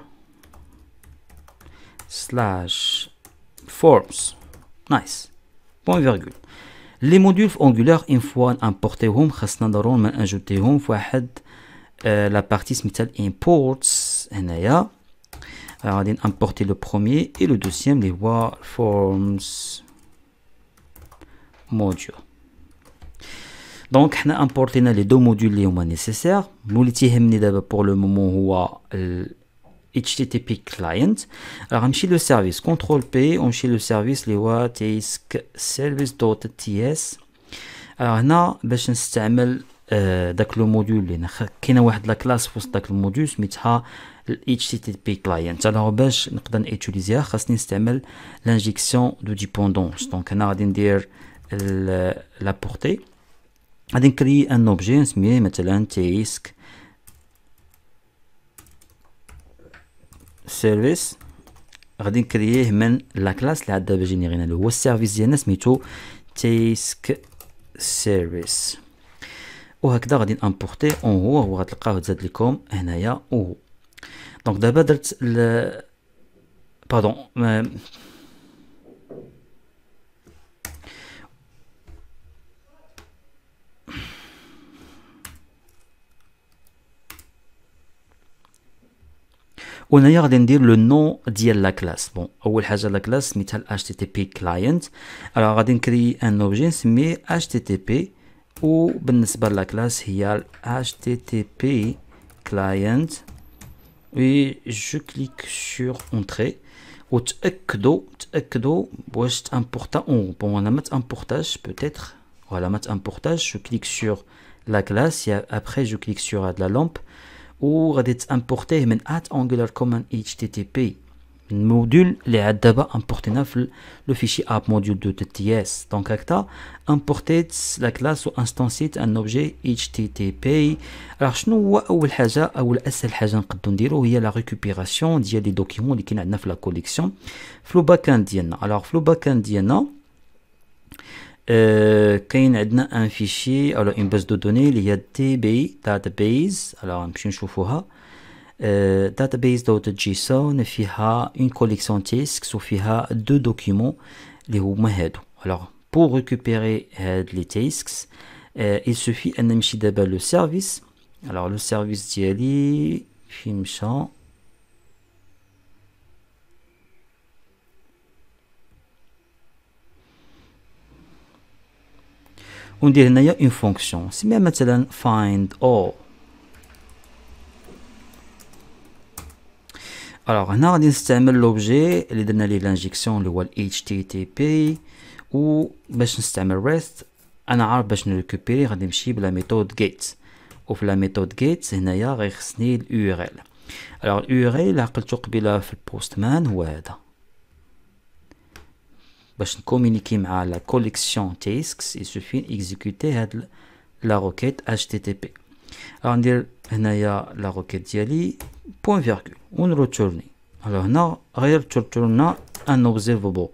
/forms. nice point virgule. Les modules Angular une fois importés خاصنا ضروري ما نجوتيهم في واحد la partie سميتها imports هنايا. غادي importer le premier et le deuxième اللي هو forms module. donc حنا importينا les deux modules اللي هما nécessaires. اللي تيهمني دابا pour le moment هو HTTP client. alors غنمشي لو سيرفيس كنترول بي ونمشي لو سيرفيس اللي هو task service.ts. alors هنا باش نستعمل داك لو موديول اللي كاينه واحد لا كلاس في وسط داك الموديول سميتها HTTP client. alors باش نقدر نيتيليزيها خاصني نستعمل l'injection de dépendance. donc هنا غادي ندير la portée، غادي نكري ان اوبجي نسميه مثلا task سيرفيس. غادي نكرييه من لا كلاس اللي عاد دابا جينيرينا اللي هو السيرفيس ديالنا سميتو تيسك سيرفيس. وهكذا غادي نامبورتي اون هو غتلقاوه تزاد لكم هنايا او. دونك دابا درت باردون وهنايا غادي ندير لو نو ديال لا كلاس. بون اول حاجه لا كلاس سميتها HTTP client. alors غادي نكري ان اوبجي نسميه HTTP وبالنسبه لا كلاس هي HTTP client و جو كليك سور انتري وتاكدوا واش تامبورتا اون. بون انا ما تامبورتاش بوتيتر فوالا ما تامبورتاش. جو كليك سور لا كلاس ابري جو كليك سور هاد لا لامب وغادي تامبورتيه من @angular common http الموديول اللي عاد دابا امبورتينا في لو فيشي app module.ts. دونك هكذا امبورتيت لا كلاس و انستانسيت ان اوبجي http. alors شنو هو اول حاجه او اسهل حاجه نقدروا نديرو هي لا ريكوبيراسيون ديال لي دوكيومون اللي كاين عندنا في لا كوليكسيون في لو باكاند ديالنا. alors في لو باكاند ديالنا كاين عندنا ان فيشي او اون باز دو دوني اللي هي db database. alors نمشيو نشوفوها database.json فيها une collection tasks وفيها deux documents اللي هما هادو. alors pour récupérer هاد les tasks il suffit ان نمشي دابا لو سيرفيس. alors لو سيرفيس ديالي فين مشى وندير هنايا une fonction نسميها مثلا find all. alors هنا غادي نستعمل لوبجي اللي درنا ليه لانجيكسيون اللي هو ال HTTP و باش نستعمل REST انا عارف باش نريكوبيري غادي نمشي بلا ميثود get وفي لا ميثود get هنايا غيخصني ال URL. alors ال URL اللي عقلتو قبيله في البوستمان هو هذا باش نكومونيكي مع لا كوليكسيون تيسكس يسوفي اكزيكوتي هاد لا روكيت HTTP. غندير هنايا لا روكيت ديالي بوين فيرغول ونروتورني. هنا غير تورنا ان اوبزيرفابل.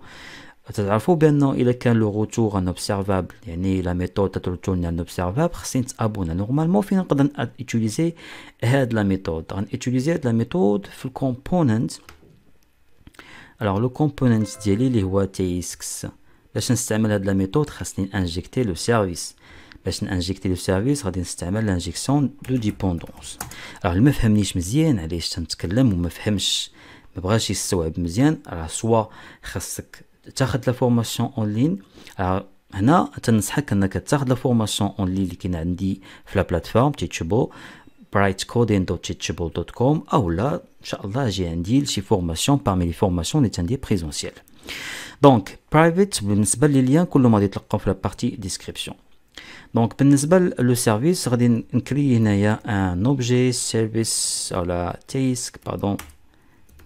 تعرفوا بانه الا كان لو روتور ان اوبسيرفابل يعني لا ميثود تتورني ان اوبسيرفابل خصني نتابونا. نورمالمون فين نقدر اتيليزي هاد لا ميثود غنيتيليزي هاد لا ميثود في الكومبوننت. alors le component ديالي اللي هو tasks باش نستعمل هاد لا ميثود خاصني انجيكتي لو سيرفيس. باش نانجيكتي لو سيرفيس غادي نستعمل لانجيكسيون دو ديبوندونس. alors اللي ما فهمنيش مزيان علاش تنتكلم وما فهمش ما بغاش يستوعب مزيان راه سوا خاصك تاخذ لا فورماسيون اون لين. هنا تنصحك انك تاخذ لا فورماسيون اون لين اللي كاين عندي في لا بلاتفورم تيتشابل brightcoding.teachable.com او لا ان شاء الله اجي عندي شي فورماسيون parmi لي فورماسيون اللي تندير بريزونسيال. دونك برايفت بالنسبه لي ليان كلهم غادي تلقاو في لا بارتي ديسكريبسيون. دونك بالنسبه لو سيرفيس غادي نكري هنايا ان اوبجي سيرفيس او لا تيسك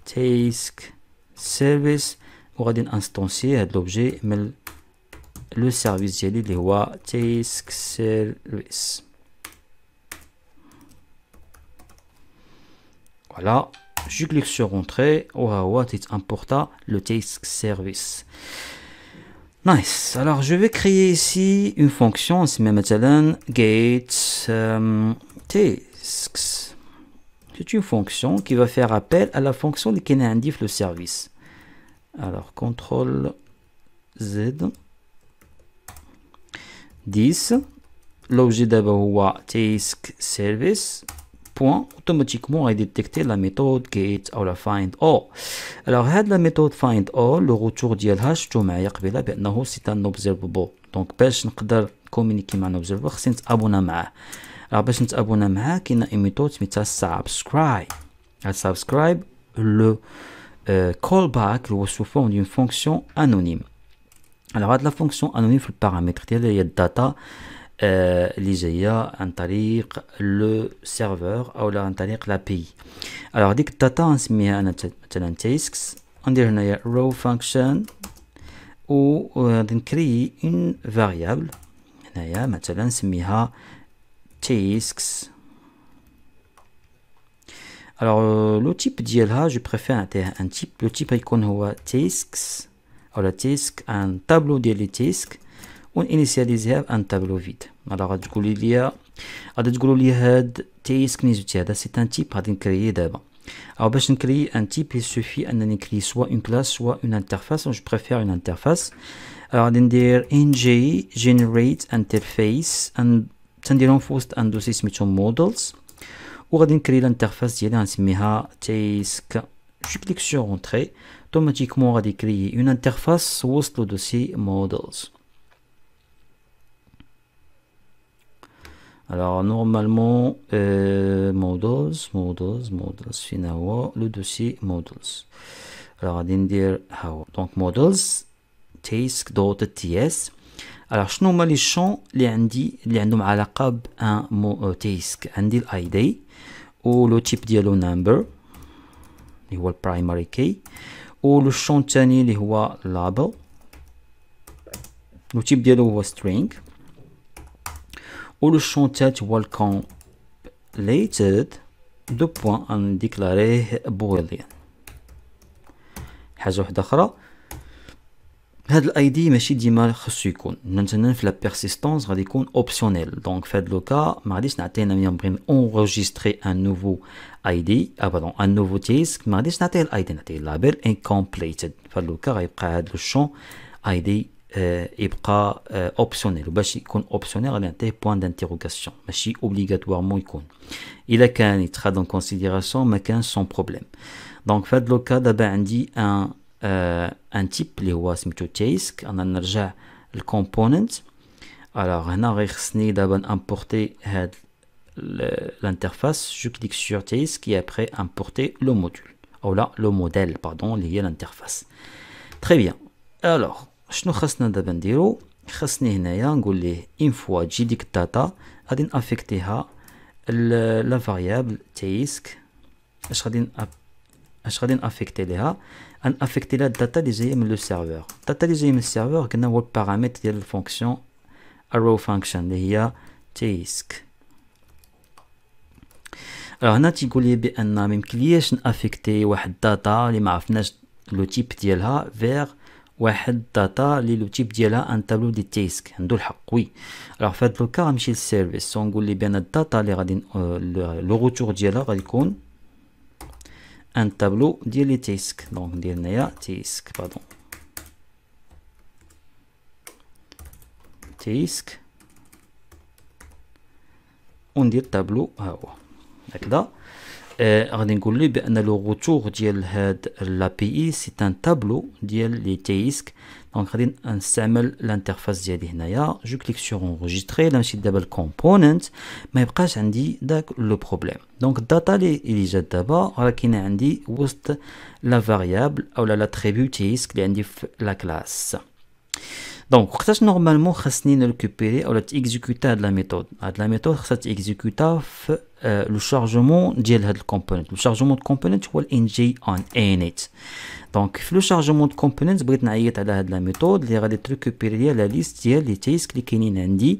تيسك سيرفيس وغادي نانستونسي هاد لوبجي من لو سيرفيس ديالي اللي هو تيسك سيرفيس. Voilà, je clique sur Entrée. Oh, c'est important, le task service. Nice. Alors, je vais créer ici une fonction. C'est même get tasks. C'est une fonction qui va faire appel à la fonction qui indique le service. Alors, CTRL Z. 10. L'objet d'abord task service. point automatiquement va détecter la méthode get ou la find all. alors هاد la méthode find all le retour ديالها شفتو معايا قبيله بانه سي ان observable. دونك باش نقدر كومونيكي مع observable خصني نتابونا معاه. باش نتابونا معاه كاينه اي ميثود سميتها subscribe. subscribe le callback هو sous forme d'une fonction anonyme. alors هاد la fonction anonyme في البارامتر ديالها هي الداتا اللي جايه عن طريق لو سيرفر او عن طريق لابي. alors ديك الداتا نسميها انا مثلا tasks ندير هنايا row function و غادي نكري اون فاريابل هنايا مثلا نسميها tasks. alors لو تيب ديالها جو بريفير نعطيها ان تيب. لو تيب غيكون هو tasks او لا تيسك ان تابلو ديال لي تيسك ونينيسياليزيها بان تابلو فيد. alors غادي تقولوا لي هاد تيسك نيزوتي هذا سي ان تيب غادي نكرييه دابا. alors باش نكري ان تيب il suffit انني نكري سوا اون كلاس سوا اون انترفاس. جو بريفير اون انترفاس. alors غادي ندير ng generate interface تنديرهم في وسط ان دوسي سميتو مودلز وغادي نكري الانترفاس ديالي غنسميها تيسك. جو كليك سور اونتري اوتوماتيكمون غادي يكري اون انترفاس وسط لو دوسي مودلز. alors normalement models فين هو لو دوسي models. alors غادي ندير ها هو دونك models task.ts. alors شنو هما لي شون اللي عندهم علاقه بان تيسك. عندي الاي دي ولو تيب ديالو number اللي هو البرايمري كي ولو شون الثاني اللي هو label لو تيب ديالو هو string ولو شون الثالث هو completed دو بوان نديكلاريه بوليان. حاجه واحده اخرى هاد الاي دي ماشي ديما خصو يكون مثلا في لا بيرسيستونس غادي يكون اوبسيونيل. دونك في هاد لوكا ما غاديش نعطينا ملي نبغي اونغيستري ان نوفو اي دي باردون ان نوفو تيسك ما غاديش نعطيه الاي دي نعطيه لابيل انكومبليتد. في هاد لوكا غيبقى هاد لو شون اي دي يبقى اوبسيونيل. وباش يكون اوبسيونيل غادي نعطيه بوين دانتيروغاسيون ماشي اوبليغاتوارمون يكون. الا كان يتخذ اون كونسيديراسيون ما كانش سون بروبليم. دونك في هاد لوكا دابا عندي ان تيب اللي هو سميتو تيسك. انا نرجع الكومبوننت. Alors هنا غير خصني دابا importer هاد l'interface. Je clique sur Task et après importer le module ou là le modèle pardon lié à l'interface. Très bien. Alors شنو خصنا دابا نديرو؟ خصني هنايا نقول ليه une fois تجي ديك الداتا غادي نافيكتيها لا فاريابل Task. اش غادي نافيكتي ليها؟ نافيكتي لها الداتا اللي جايه من لو سيرفور. الداتا اللي جايه من السيرفور قلنا هو البارامتر ديال الفونكسيون arrow function اللي هي Task. هنا تيقول لي بان ما يمكنلياش نافيكتي واحد الداتا اللي ما عرفناش لو تيب ديالها فيغ واحد الداتا اللي لو تيب ديالها ان تابلو دي تيسك. عنده الحق وي. في هاد لوكا غنمشي للسيرفيس ونقول لي بان الداتا اللي غادي لو روتور ديالها غادي يكون ان تابلو ديال لي تيسك. دونك ندير هنايا تيسك باردون تيسك وندير تابلو ها هو هكذا. غادي نقول لي بان لو روتور ديال هاد لابي اي سي ان تابلو ديال لي تيسك. دونك غادي نستعمل الانترفاس ديالي هنايا. جو كليك سور انغيستري. الا مشيت دابا الكومبوننت ما يبقاش عندي داك لو بروبليم. دونك الداتا اللي جات دابا راه كاينه عندي وسط لا فاريابل او لا تريبيو تيسك اللي عندي في لا كلاس. دونك وقتاش نورمالمون خاصني نريكوبيري اولا تيكزيكوتا هاد لا ميثود. هاد لا ميثود خاصها تيكزيكوتا في لو شارجمون ديال هاد الكومبوننت. لو شارجمون د كومبوننت هو الان جي اون انيت. دونك في لو شارجمون د كومبوننت بغيت نعيط على هاد لا ميثود اللي غادي تريكوبيري ليا لا ليست ديال لي تيسك اللي كاينين عندي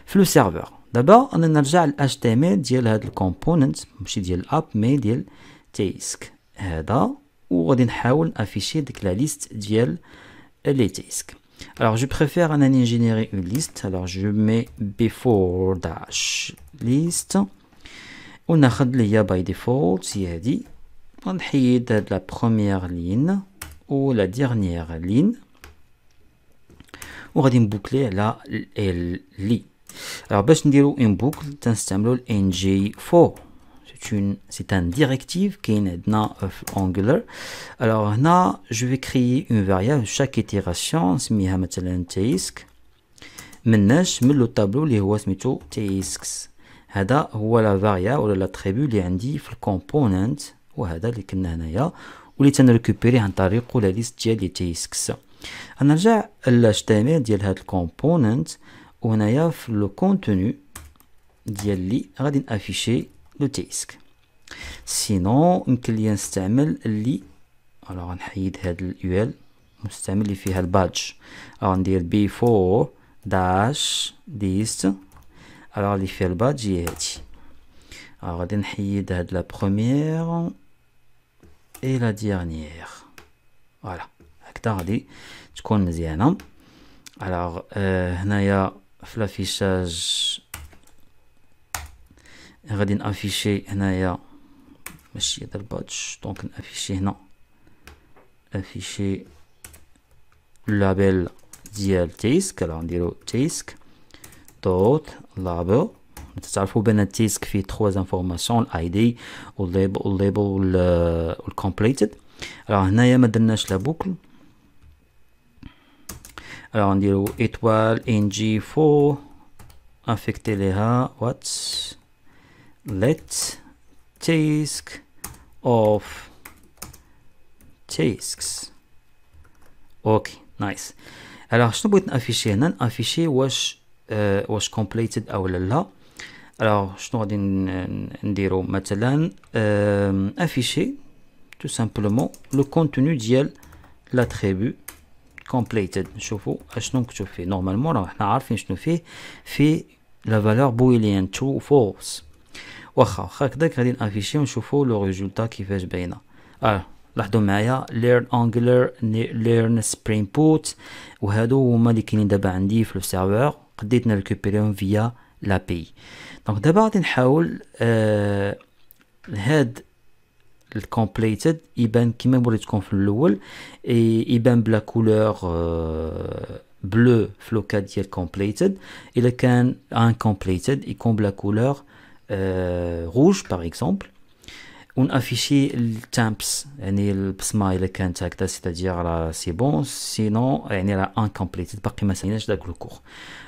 في لو سيرفور. دابا انا نرجع ل HTML ديال هاد الكومبوننت ماشي ديال الاب مي ديال تيسك هذا وغادي نحاول افيشي ديك لا ليست ديال لي تيسك. Alors je préfère en générer une liste. Alors je mets before dash list وناخذ اللي هي by default هي هادي. ونحيد هاد la première ligne و la dernière ligne وغادي نبوكلي على لي. Alors باش نديرو une boucle تنستعملو ng4. C'est un directive qui est dans Angular. Alors là, je vais créer une variable chaque itération. سميها مثلا task. مناش من لو تابلو اللي هو سميتو tasks. هذا هو لا variable ولا l'attribut اللي عندي في الكومبوننت وهذا اللي كنا هنايا واللي تنريكوبيريه عن طريقه لا ليست ديال لي tasks. غنرجع ل HTML ديال هاد الكومبوننت وهنايا في لو كونتوني ديال لي غادي نافيشي لو تيسك. سينو يمكن لي نستعمل اللي غنحيد هاد اليو نستعمل اللي فيها البادج. ندير before dash list. اللي فيها البادج هي هادي. غادي نحيد هاد لا بروميير اي لا ديرنيير. فوالا هكذا غادي تكون مزيانه. هنايا في لافيشاج غادي نافيشي هنايا ماشي هذا البادج. دونك نافيشي هنا افيشي اللابيل ديال تيسك. نديرو تيسك دوت لابيل. تعرفوا بان التيسك فيه 3 انفورماسيون الاي دي والليبل والكومبليتد. هنايا ما درناش لا بوكل. نديرو ايطوال ان جي 4 افيكتي ليها وات let task of tasks. اوكي نايس. شنو بغيت نافيشي هنا؟ نافيشي واش completed او لا. شنو غادي نديرو مثلا افيشي tout simplement le contenu ديال l'attribut completed. نشوفوا اشنو مكتوب فيه. نورمالمون راه حنا عارفين شنو فيه la valeur boolean true false. واخا هكذاك غادي نافيشي ونشوفوا لو ريزولتا كيفاش باينه. لاحظوا معايا learn angular learn spring boot وهادو هما اللي كاينين دابا عندي في السيرفر. قديت نريكوبيريهم فيا لابي. دونك دابا غادي نحاول هاد الكومبليتد يبان كيما وريتكم في الاول. يبان بلا كولور بلو في لوكا ديال كومبليتد. الا كان ان كومبليتد يكون بلا كولور rouge par exemple. ونافيشي التامبس يعني البصمه الا كانت هكذا سيتادير راه سي بون سينو يعني راه انكومبليت باقي ما ساليناش داك لو كور.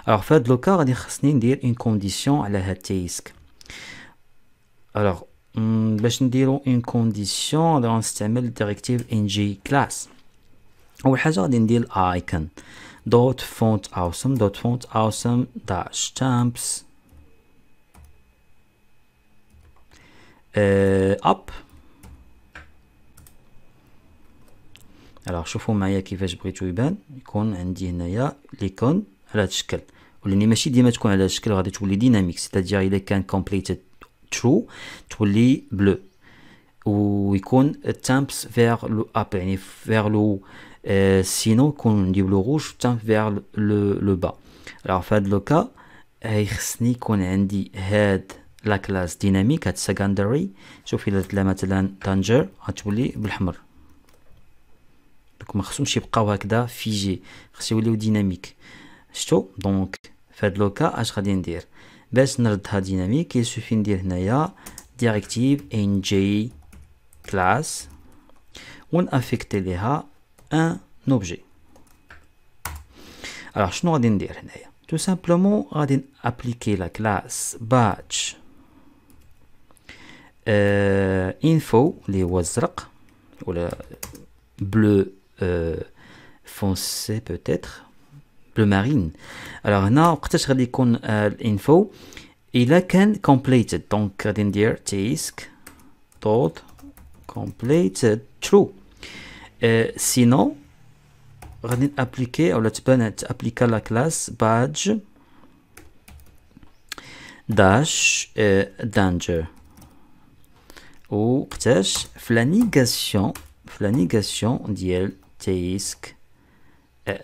الوغ في هاد لوكا غادي خصني ندير اون كونديسيون على هاد تيسك. الوغ باش نديرو اون كونديسيون غادي نستعمل ديريكتيف ان جي كلاس. اول حاجه غادي ندير ايكون دوت فونت اوسم دوت فونت اوسم داش تامبس اب. الوغ شوفوا معايا كيفاش بغيتو يبان يكون عندي هنايا ليكون على هذا الشكل، ولاني ماشي ديما تكون على هذا الشكل غادي تولي ديناميك، سيتادير الا كان كومبليتد ترو تولي بلو ويكون التامبس فيغ لو اب يعني فيغ لو سينو يكون ندير لو روج تامب فيغ لو با. الوغ في هاد لوكا خصني يكون عندي هاد لا كلاس ديناميك هاد سكندري. شوف الا تلا مثلا تانجر غتولي بالحمر، دونك ما خصهمش يبقاو هكذا فيجي، خص يوليو ديناميك. شتو دونك في هاد لوكا اش غادي ندير باش نردها ديناميك؟ يسوفي ندير هنايا ديريكتيف ان جي كلاس ونافيكتي ليها ان اوبجي. الوغ شنو غادي ندير هنايا؟ تو سامبلومون غادي ابليكي لا كلاس باتش info اللي هو الزرق ولا bleu foncé peut-être bleu marine. alors هنا وقتاش غادي يكون الانفو الا كان completed دونك غادي ندير task dot completed true. sinon غادي نابليكي اولا تبان تابليكا لا كلاس badge dash danger وقتاش في لا نيغاسيون ديال تيسك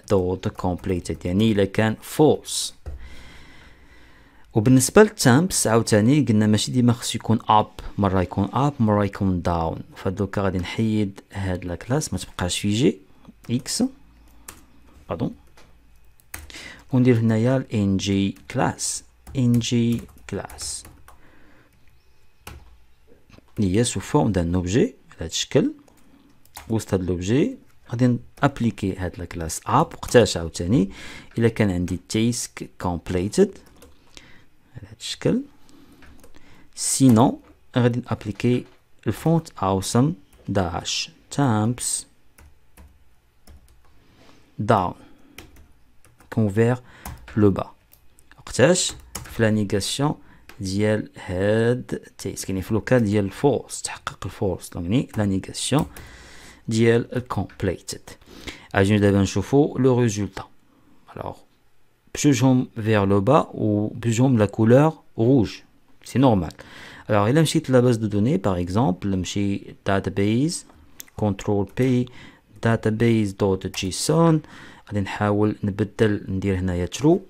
دوت كومبليتد يعني الا كان فولس. وبالنسبه للتامبس عاوتاني قلنا ماشي ديما خصو يكون اب، مره يكون اب مره يكون داون. فدوكا غادي نحيد هاد لا كلاس ما تبقاش في جي اكس باردون وندير هنايا ان جي كلاس هي سو فورم دان اوبجي على هذا الشكل. وسط هاد لوبجي غادي نابليكي هاد لا كلاس اب وقتاش عاوتاني الا كان عندي تيسك كومبليتد على هاد الشكل. سينو غادي نابليكي الفونت اوسم داش تامبس داون كون فيغ لو با وقتاش في لا نيغاسيون ديال هاد تيسك يعني في لوكال ديال الفورس تحقق الفورس يعني لا نيغاسيون ديال الكومبليتد. اجي دابا نشوفو لو ريزولتا. الوغ بجوجهم فيغ لو با وبجوجهم لا كولور روج سي نورمال. الوغ الا مشيت لا باز دو دوني باغ اكزومبل نمشي داتابيز كنترول بي داتابيز دوت جيسون غادي نحاول نبدل ندير هنايا ترو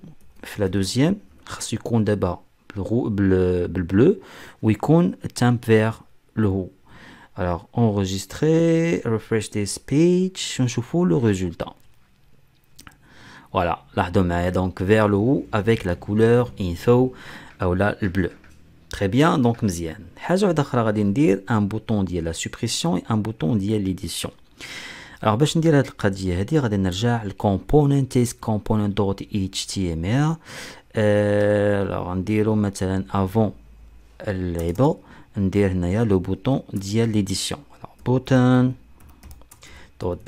في لا دوزيام خاصو يكون دابا بالبلو ويكون التامب فيغ لو هو. alors enregistrer refresh this page ونشوفو le résultat. voilà لاحظوا معايا donc vers le haut avec la couleur info اولا البلو. très bien donc مزيان. حاجه واحده اخرى غادي ندير ان بوطون ديال لا سوبريسيون ان بوطون ديال ليديسيون. alors باش ندير هاد القضيه هادي غادي نرجع للكومبوننت تيست كومبوننت دوت html. alors نديرو مثلا افون الليبل ندير هنايا لو بوطون ديال ليديسيون. بوتون دوت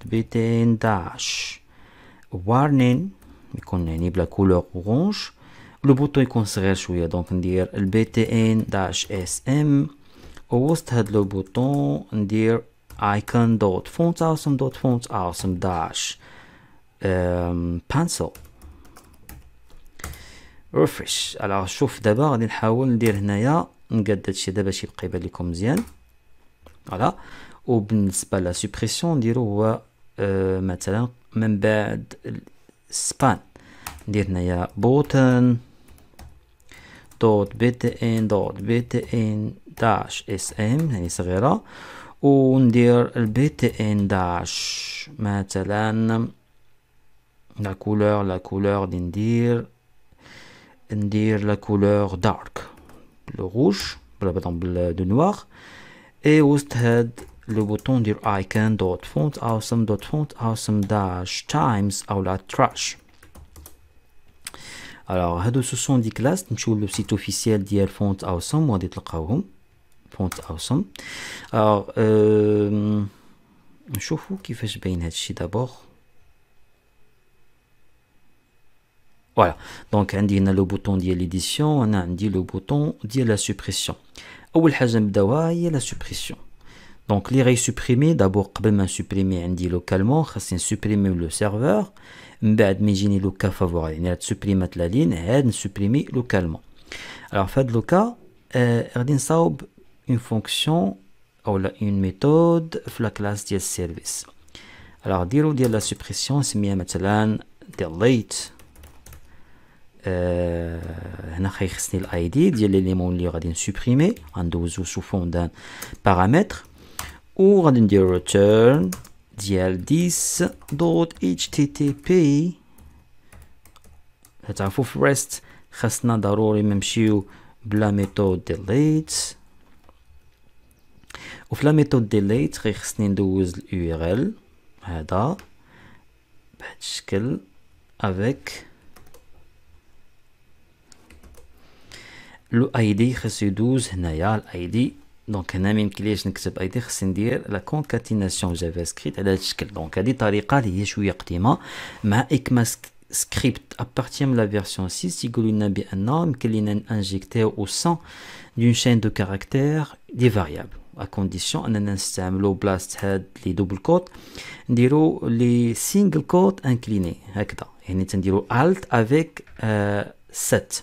بيتين داش وارنين يكون يعني بلا كولور اورانج. لو بوطون يكون صغير شويه دونك ندير البيتين داش اس ام ووسط هاد لو بوطون ندير ايكون دوت فونت اوسم داش بانسل ريفريش. alors شوف دابا غادي نحاول ندير هنايا نقاد هادشي دابا باش يبقى يبان لكم مزيان. فوالا وبالنسبه لا سوبريسيون نديرو هو مثلا من بعد سبان ندير هنايا بوتن دوت بي تي ان داش اس ام يعني صغيره وندير البي تي ان داش مثلا لا كولور دي ندير لا كولور دارك لو روج de noir. Et وسط هاد le bouton ندير icon dot font awesome dot font awesome dash times ou la trash. Alors هادو ce sont des classes. نمشيو le site officiel ديال font awesome وغادي تلقاوهم font awesome. Alors نشوفوا كيفاش باين هادشي d'abord. Voilà, donc عندي هنا le bouton ديال l'édition, انا عندي le bouton ديال la suppression. اول حاجه نبداوها هي la suppression. Donc les supprimer d'abord قبل ما نسوبريمي عندي localement خاصني نسوبريمي le serveur. من بعد ما يجيني لو كا فافورابل يعني تسوبريمات لا لين عاد نسوبريمي لوكالمون. alors في هاد لو كا غادي نصاوب une fonction ou une méthode في la classe ديال service. alors ديرو ديال la suppression نسميها مثلا delete. هنا خيخصني الاي دي ديال ليليمون اللي غادي نسوبريمي غندوزو سو فون دان بارامتر و غادي ندير return ديال this.http. تعرفوا في REST خاصنا ضروري نمشيو بلا ميثود delete وفي لا ميثود delete خصني ندوز ال URL هذا بهذا الشكل avec لو ID خاصو يدوز هنايا ال ID. دونك هنا ميمكنليش نكتب ايدي خصني ندير لا كونكاتيناسيون جافا سكريبت على هذا الشكل. دونك هذه طريقه اللي هي شويه قديمه مع اكما سكريبت ابارتي من لا فيرسيون 6 يقولوا لنا بان يمكن لينا انجيكتيو او سان دون شين دو كاركتير دي فاريابل ا كونديسيون اننا نستعملوا بلاصه هاد لي دوبل كوت نديروا لي سينجل كوت انكليني هكذا يعني تنديروا الت افيك سيت.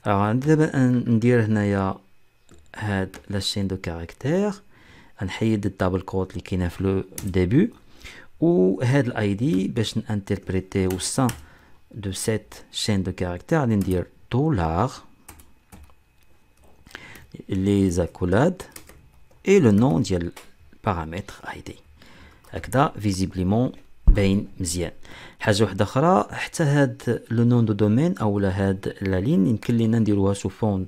دابا ندير هنايا هاد لا شين دو كاركتير نحيد الدبل كوت اللي كاينه في لو ديبي و هاد الاي دي باش نانتربريتي او سان دو سيت شين دو كاركتير غادي ندير دولار لي زاكولاد اي لو نون ديال بارامتر اي دي هكذا فيزيبليمون باين مزيان. حاجه واحده اخرى حتى هاد لو نون دو دومين اولا هاد لا لين يمكن لينا نديروها سو فون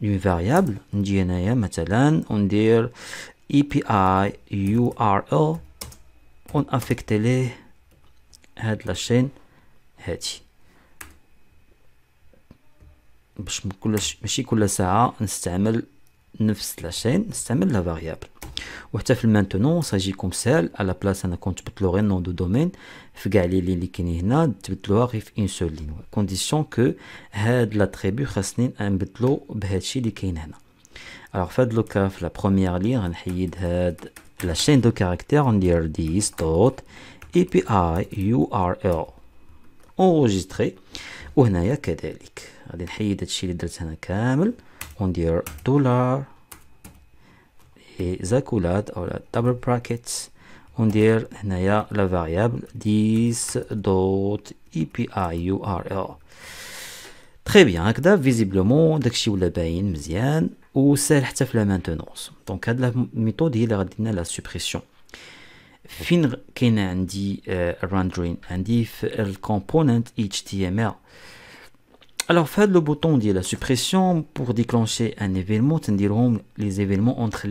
d'une variable. نجي هنايا مثلا وندير API URL ونأفكتي ليه هاد لاشين هادي باش ماشي كل ساعة نستعمل نفس لاشين نستعمل لا فاريابل. وحتى في المانتونونس غيجيكم سهل على بلاص انا كنت تبدلو غير نون دو دومين في كاع لي اللي كاينين هنا تبدلوها غير في اون سول لين كونديسيون كو هاد لاتريبيو خاصني نبدلو بهادشي اللي كاين هنا. الوغ في هاد لوكا في لا بروميير لين غنحيد هاد لا شين دو كاركتير وندير this dot API URL enregistré وهنايا كذلك غادي نحيد هادشي اللي درت هنا كامل وندير دولار زاكولاد او دبل براكيتس وندير هنايا لا فاريابل this dot API URL. تري بيان هكذا فيزيبلومون داكشي ولا باين مزيان وسهل حتى في لا مانتونونس. دونك هاد لا ميثود هي اللي غادي لنا لا سوبريسيون. فين كاينه عندي الراندرين عندي في الكومبوننت HTML. Alors في هاد لو بوطون ديال لا سوبريسيون pour déclencher un événement تنديرهم les événements entre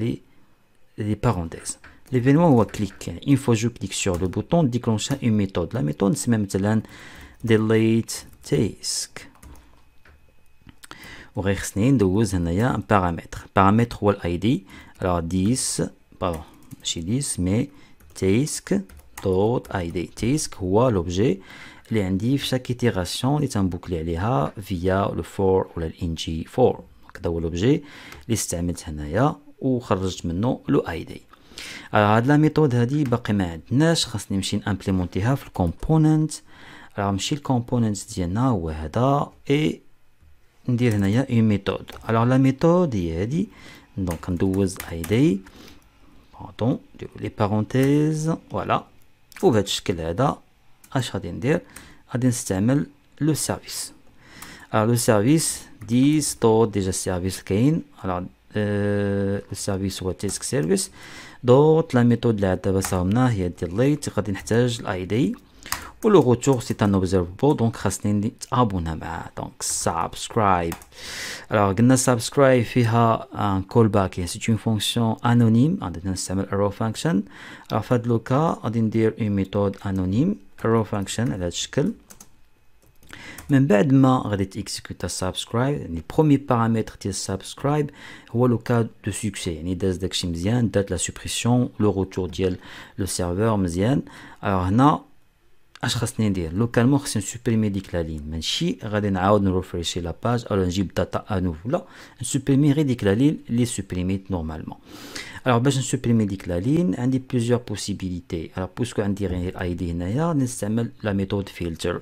les parenthèses. L'événement هو clic يعني une fois je clique sur le bouton déclencher une méthode. La méthode نسميها مثلا delete task وغير خصني ندوز هنايا بارامتر هو الاي دي. alors 10 pardon ماشي 10 مي task دوت اي دي. task هو لوبجي اللي عندي في شاك ايتيراسيون اللي تنبوكلي عليها فيا لو فور ولا الان جي فور. هكذا هو لوبجي اللي استعملت هنايا وخرجت منه لو اي دي. هاد لا ميثود هادي باقي ما عندناش خاصني نمشي نامبليمونتيها في الكومبوننت. نمشي الكومبوننت ديالنا هو هذا اي ندير هنايا اون ميثود. لا ميثود هي هادي دونك ندوز اي دي بارطون نديرو لي بارونتيز فوالا وبهذا الشكل هذا اش غادي ندير غادي نستعمل لو سيرفيس. لو سيرفيس ديس دوت ديجا السيرفيس كاين. لو سيرفيس هو تيسك سيرفيس دوت لا ميثود اللي عاد دابا صاوبنا هي ديال ليت غادي نحتاج الاي دي ou le retour c'est un observable donc خاصني نتابونا معاه donc subscribe. alors قلنا subscribe فيها un callback يعني c'est une fonction anonyme غادي نستعمل arrow function. alors في هذا لوكا غادي ندير une méthode anonyme arrow function على هذا الشكل. من بعد ما غادي تيكزيكوتا سابسكرايب يعني البروميي بارامتر ديال سابسكرايب هو لو كا دو سوكسي يعني داز داكشي مزيان دات لا سوبريسيون لو روتور ديال لو سيرفور مزيان. الوغ هنا اش خاصني ندير لوكالمون خاصني نسوبريمي ديك لا لين ماشي غادي نعاود نريفريشي لا باج او نجيب داتا ا نوفو لا نسوبريمي غير ديك لا لين لي سوبريميت نورمالمون. Alors باش نسوبريمي ديك لا لين عندي plusieurs possibilités. alors بوسكو عندي غير اي دي هنايا نستعمل لا ميثود فلتر.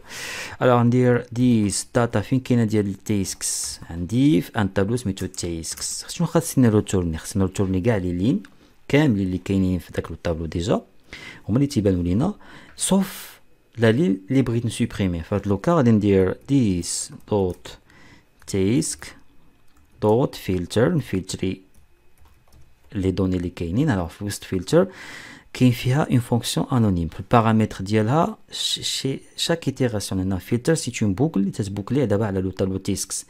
alors ندير ديس داتا فين كاينه ديال التيسكس عندي في ان طابلو سميتو تيسكس. شنو خاصني نروتورني خاصني نروتورني كاع لي لين كاملين اللي كاينين في داك الطابلو ديجا هما اللي تيبانوا لينا صوف لا لين اللي بغيت نسوبريمي. في هاد لوكا غادي ندير ديس دوت تيسك دوت فلتر نفلتري les données اللي كاينين. alors في وسط فلتر كاين فيها une fonction anonyme في البارامتر ديالها chaque itération هنا فلتر سي une boucle اللي تتبوكلي دابا على لو طابلو تيسكس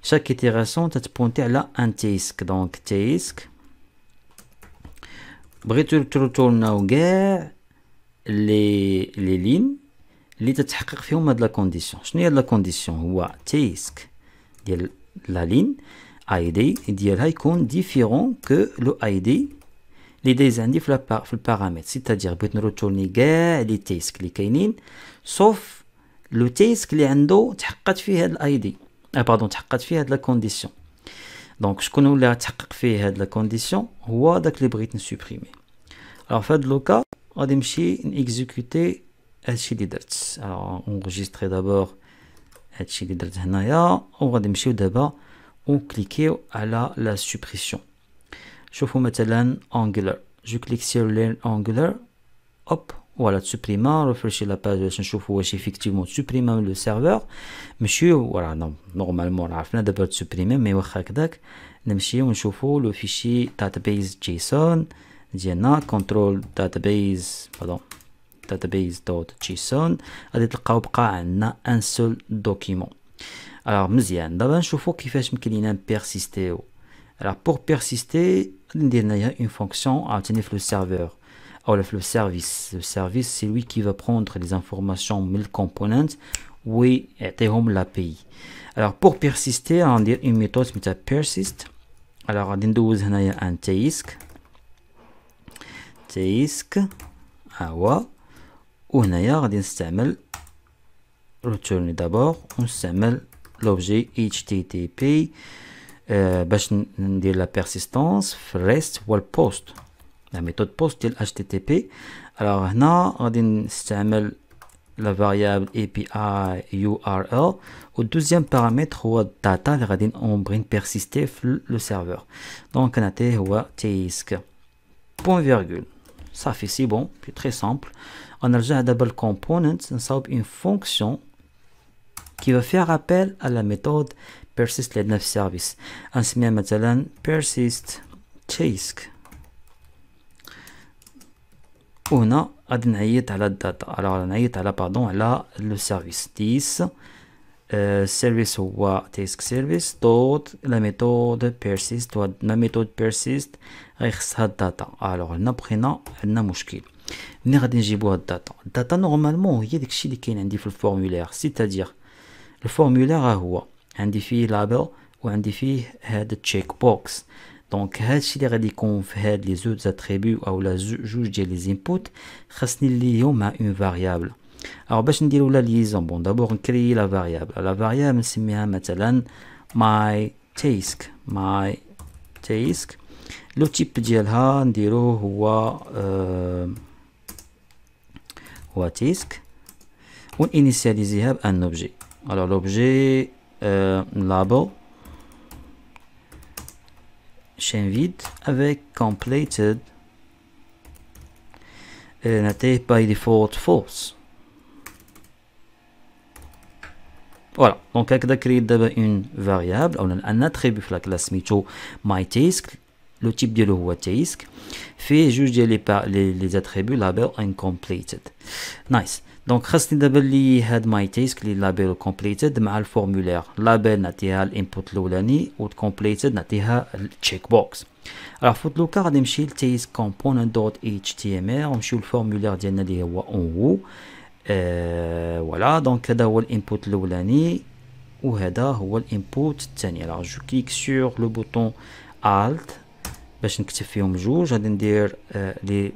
chaque itération تتبونتي على ان تيسك دونك تيسك بغيتو ترتورناو كاع لي لين اللي تتحقق فيهم هاد لا كونديسيون. شنو هي هاد لا كونديسيون هو تيسك ديال لا لين ID ديالها يكون ديفيرون كو لو ID اللي دايز عندي في البارامتر سيتادير بغيت نروتورني كاع لي تيسك اللي كاينين صوف لو تيسك اللي عنده تحققت فيه هاد الاي دي باردون تحققت فيه هاد لا كونديسيون. دونك شكون ولا تحقق فيه هاد لا كونديسيون هو داك اللي بغيت نسوبريمي. alors في هاد لوكا غادي نمشي نيكزيكوتي هادشي اللي درت. alors اونغيستري دابور هادشي اللي درت هنايا وغادي نمشيو دابا ونكليكيو على لا سوبريسيون. شوفوا مثلا انجولار جو كليك سير لين انجولار اوب فوالا تسوبريما ريفريشي لا باج باش نشوفوا واش ايفيكتيفمون تسوبريما من لو سيرفور ماشي فوالا نورمالمون عرفنا دابا تسوبريمي مي واخا هكداك نمشيو ونشوفوا لو فيشي داتابيز جيسون ديالنا كونترول داتابيز باردون داتابيز دوت جيسون غادي تلقاو بقى عندنا ان سول دوكيمون. alors مزيان دابا نشوفوا كيفاش يمكن لينا بيرسيستيو. alors pour persister ندير هنايا une fonction عاوتاني في لو سيرفور او في لو سيرفيس. لو سيرفيس سي لوي كي va prendre les informations من الكومبوننت ويعطيهم لابي. alors pour persister غندير une méthode سميتها persist. alors غادي ندوز هنايا ان تيسك ها هو وهنايا غادي نستعمل return d'abord ونستعمل l'objet http باش ندير لا persistance في الريست هو البوست لا ميثود بوست ديال http. alors هنا غادي نستعمل لا variable api url والدوزيام بارامتر هو الداتا اللي غادي نبغي نبيرسيستي في لو سيرفور. دونك كنعطيه هو تيسك بوين فيرغول صافي سي بون بي تري سامبل. غنرجع دابا الكومبوننت نصاوب اون فونكسيون qui va faire appel à la méthode persist اللي عندنا في السيرفيس. غنسميها مثلا persist task وهنا غادي نعيط على الداتا. alors نعيط على باردون على لو سيرفيس ديس السيرفيس هو task service دوت لا ميثود persist ولا ميثود persist غيخصها الداتا. alors هنا بغينا عندنا مشكل ملي غادي نجيبو هاد الداتا نورمالمون هي داكشي اللي كاين عندي في الفورمولير سيتادير الفورمولير ها هو عندي فيه لابل وعندي فيه هاد التشيك بوكس. دونك هادشي اللي غادي يكون في هاد لي زوج اتريبيو اولا جوج ديال لي انبوت خاصني نليهم مع اون فاريابل. alors باش نديرو لا ليزون بون دابور نكري لا فاريابل. لا فاريابل نسميها مثلا my task لو تيب ديالها نديرو هو تيسك ونينيسياليزيها بان اوبجي. alors l'objet label chain vide avec completed نعطيه by default false. voilà donc هكذا كريت دابا اون فاريابل او ان اتريبيو في لا كلاس سميتو my task لو تيب ديالو هو تيسك فيه جوج ديال لي اتريبيو لابيل انكومبليتد نايس دونك خاصني دابا اللي هاد ماي تيسك اللي لابيل كومبليتد مع الفورمولير لابيل نعطيها الانبوت الاولاني وكومبليتد نعطيها التشيك بوكس الوغ فوت لوكا غادي نمشي لتيسك كومبوننت دوت اتش تي ام ال ونمشيو للفورمولير ديالنا اللي هو اون فوالا دونك هذا هو الانبوت الاولاني وهذا هو الانبوت الثاني الوغ جو كليك سور لو بوطون الت باش نكتب فيهم جوج غادي ندير لي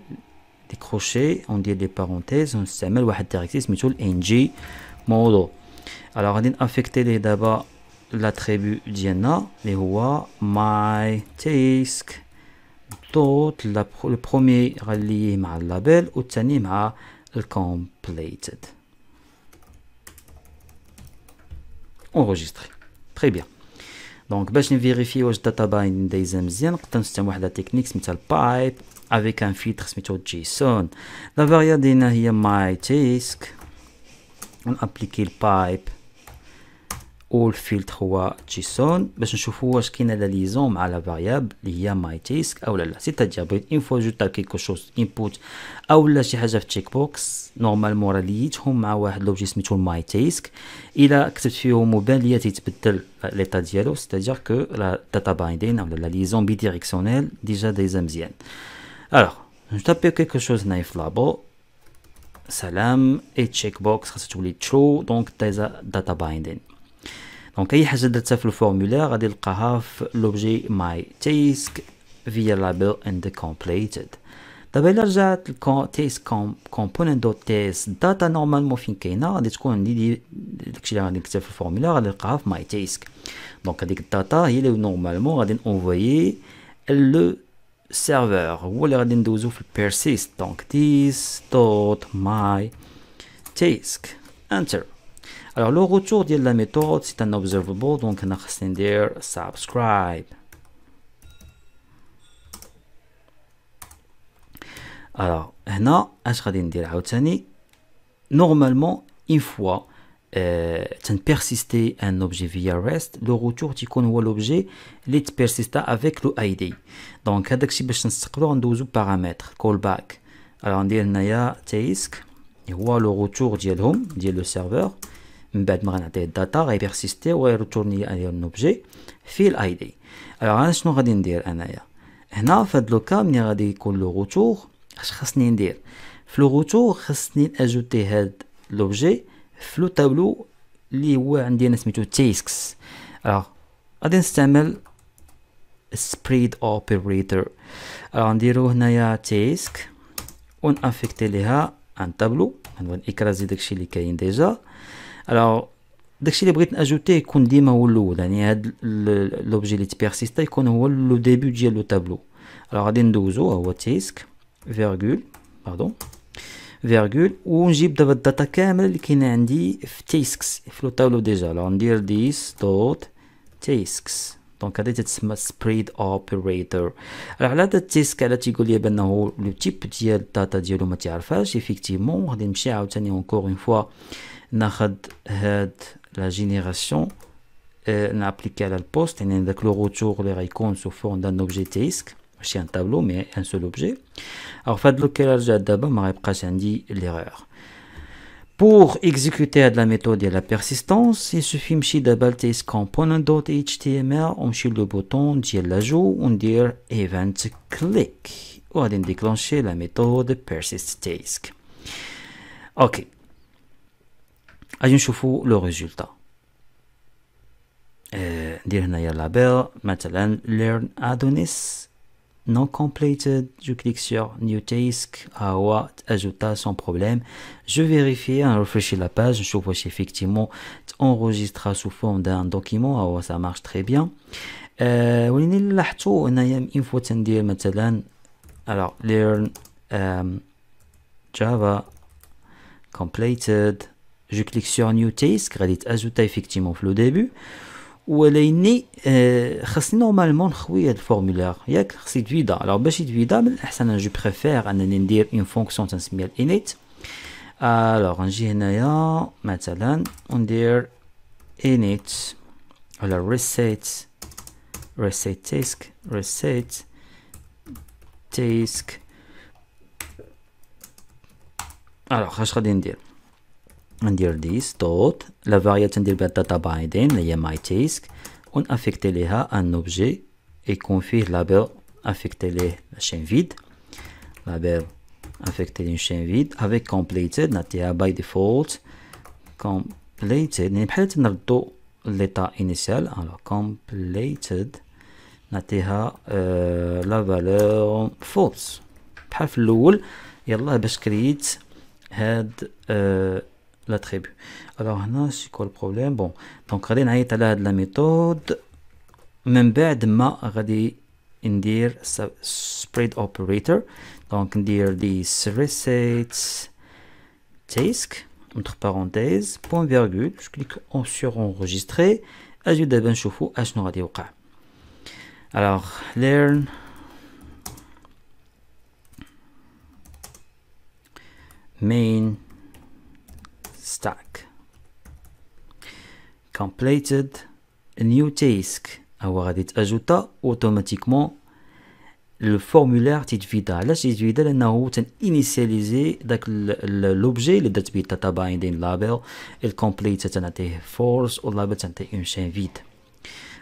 كروشي وندير لي بارونتيز ونستعمل واحد الديريكتيف سميتو الان جي مودو الوغ غادي نافيكتي ليه دابا لاتريبيو ديالنا اللي هو ماي تيسك دوت لو بروميي غنليه مع اللابيل والثاني مع الكومبليتد enregistré très bien دونك باش نفيريفي واش الداتا باين دايزه مزيان نقدر نستعمل واحد التكنيك سميتها البايب avec un filtre سميتو جيسون لا فاريابل ديالنا هي ماي تيسك ونابليكي البايب والفلتر هو جيسون باش نشوفوا واش كاينه لا ليزون مع لا فاريابل اللي هي ماي تيسك او لا سيتادير بغيت اون فوا جو تاب كيلكو شوز انبوت او لا شي حاجه في التشيك بوكس نورمالمون راه ليتهم مع واحد لوبجي سميتو ماي تيسك الا كتبت فيهم وبان ليا تيتبدل ليطا ديالو سيتادير كو لا داتا بايندين ولا لا ليزون بي ديريكسيونيل ديجا دايزه مزيان الوغ نتابيو كيلكو شوز هنايا في لابو سلام اي تشيك بوكس خاصها تولي ترو دونك دايزه داتا بايندين دونك اي حاجه درتها في الفورمولير غادي نلقاها في لوبجي ماي تيسك فيا لابيل اند كومبليتد دابا الا رجعت تيسك كومبوننت دوت تيست داتا نورمالمون فين كاينه غادي تكون عندي داكشي اللي غادي نكتب في الفورمولير غادي نلقاها في ماي تيسك دونك هذيك الداتا هي اللي نورمالمون غادي نونفويي لو سيرفر هو اللي غادي ندوزو في البيرسيست دونك this dot my task enter alors le retour de la méthode c'est un observable donc هنا خاصني ندير subscribe alors هنا اش غادي ندير عاوتاني نورمالمون une fois تنبيرسيستي ان اوبجي via rest لو روتور تيكون هو لوبجي اللي تبيرسيستا افيك لو اي دي دونك هذاك الشيء باش نستقبلو غندوزو بارامتر كول باك الوغ ندير هنايا تيسك هو لو روتور ديالهم ديال لو سيرفور من بعد ما غنعطيه الداتا غيبيرسيستي ويرتورني عليه ان اوبجي في الاي دي الوغ انا شنو غادي ندير انايا هنا في هاد لوكا ملي غادي يكون لو روتور اش خاصني ندير في لو روتور خاصني اجوتي هاد لوبجي في لو تابلو اللي هو عندي انا سميتو تيسكس الوغ غادي نستعمل سبريد اوبريتور الوغ نديرو هنايا تيسك ونافيكتي ليها ان تابلو نكرازي داكشي اللي كاين ديجا الوغ داكشي اللي بغيت ناجوتيه يكون ديما هو الاول يعني هاد لوبجي اللي تبيرسيستا يكون هو لو ديبي ديال لو تابلو الوغ غادي ندوزو هو تيسك فيرغول باردون فيرغول ونجيب دابا الداتا كامله اللي كاينه عندي في تيسكس في لو تابلو ديجا الوغ ندير ديس دوت تيسكس دونك هادي تتسمى سبريد اوبريتور على هذا التيسك على تيقول لي بانه لو تيب ديال الداتا ديالو ما تعرفهاش ايفيكتيفمون غادي نمشي عاوتاني اونكور اون فوا ناخد هاد لا جينيراسيون نابليكي على البوست يعني داك لو روتور اللي غيكون سو فورم دان اوبجي تيسك ماشي ان تابلو مي ان سول اوبجي الوغ فهاد لوك الا رجعت دابا ما غيبقاش عندي ليغور pour exécuter la méthode de la persistance il suffit نمشي دابا لتيست component.html ونمشي لو بوطون ديال لاجو وندير event click وغادي نديكلونشي لا ميثود persist task اوكي غادي نشوفو لو ريزولتا ندير هنايا لابيل مثلا learn adonis non completed je clique sur new task هو ajouta sans problème je vérifie on réfléchit la page je vois si effectivement enregistre sous forme d'un document هو ça marche très bien وليني لاحظتوا هنايا une fois تندير مثلا alors learn java completed je clique sur new task غادي تاجوتا effectivement في le début وليني خاصني نورمالمون نخوي هاد الفورمولير ياك خاص يتفيدا الوغ باش يتفيدا من الاحسن جو بريفير انني ندير اون فونكسيون تنسميها الانيت الوغ نجي هنايا مثلا وندير init ولا reset task reset task. alors اش غادي ندير this dot la variable ندير بها data binding اللي هي my task ونأفكتي ليها un objet et qu'on fait label affecter les chaînes vides label affecter une chaîne vide avec completed نعطيها by default completed يعني بحال نردو l'état initial alors completed نعطيها la valeur false بحال في الاول يلا باش كريت هاد l'attribut alors هنا c'est quoi le problème bon donc غادي نعيط على هاد la méthode من بعد ما غادي ندير spread operator donc ندير this reset task entre parenthèses point virgule je clique sur enregistrer اجي دابا نشوفوا اشنو غادي يوقع alors learn main stack completed a new task هو غادي تاجوتا اوتوماتيكمون le formulaire تيتفيدا علاش تيتفيدا لانه تنينيسياليزي داك لوبجي اللي درت به data binding label الكومبليت تنعطيه false و label تنعطيه une chaîne vide.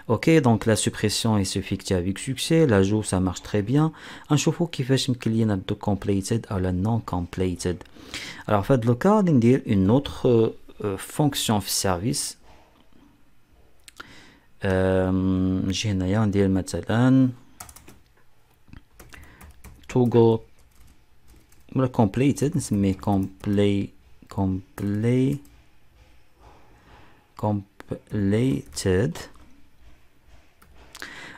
Ok, donc la suppression est effectuée avec succès, l'ajout ça marche très bien. نشوفوا كيفاش يمكن لينا ندو completed او non completed. alors في هذا الكا غادي ندير une autre fonction في السيرفيس نجي هنايا ندير مثلا toggle ولا completed نسميه completed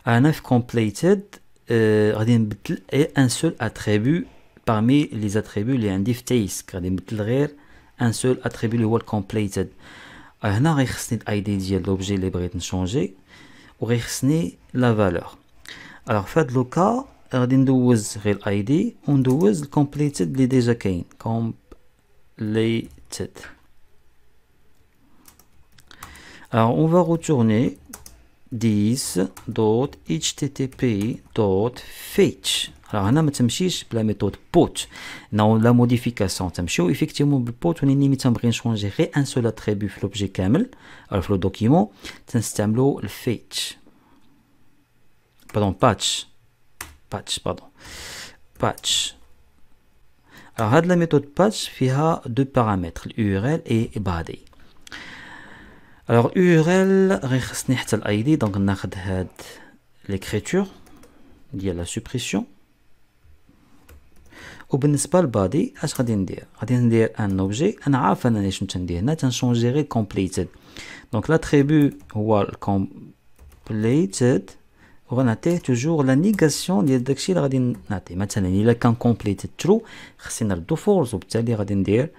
انا في completed غادي نبدل un seul attribut parmi les attributs اللي عندي في task غادي نبدل غير un seul attribut اللي هو completed هنا غيخصني الاي دي ديال لوبجي اللي بغيت نشونجي وغيخصني لا فالور alors في هاد لوكا غادي ندوز غير الاي دي وندوز الكومبليتد اللي ديجا كاين completed alors on va retourner this.http.fetch alors هنا ما تمشيش بلا ميثود put نو لا موديفيكاسيون تمشيو effectivement بالبوت وني مي تنبغي نشونجي غير ان سول اتريبيو في لوبجي كامل او في لو دوكيمون تنستعملو الفيتش patch alors هاد لا ميثود patch فيها دو بارامتر الURL et body alors URL غير خصني حتى الاي دي دونك ناخذ هاد l'écriture ديال لا سوبريسيون وبالنسبه للبادي اش غادي ندير ان اوبجي انا عارف انا شنو تندير هنا تنشونجي غير completed دونك لاتريبيو هو completed وغنعطيه توجور لا نيغاسيون ديال داكشي اللي غادي نعطي مثلا الا كان completed true خصني نردو false وبالتالي غادي ندير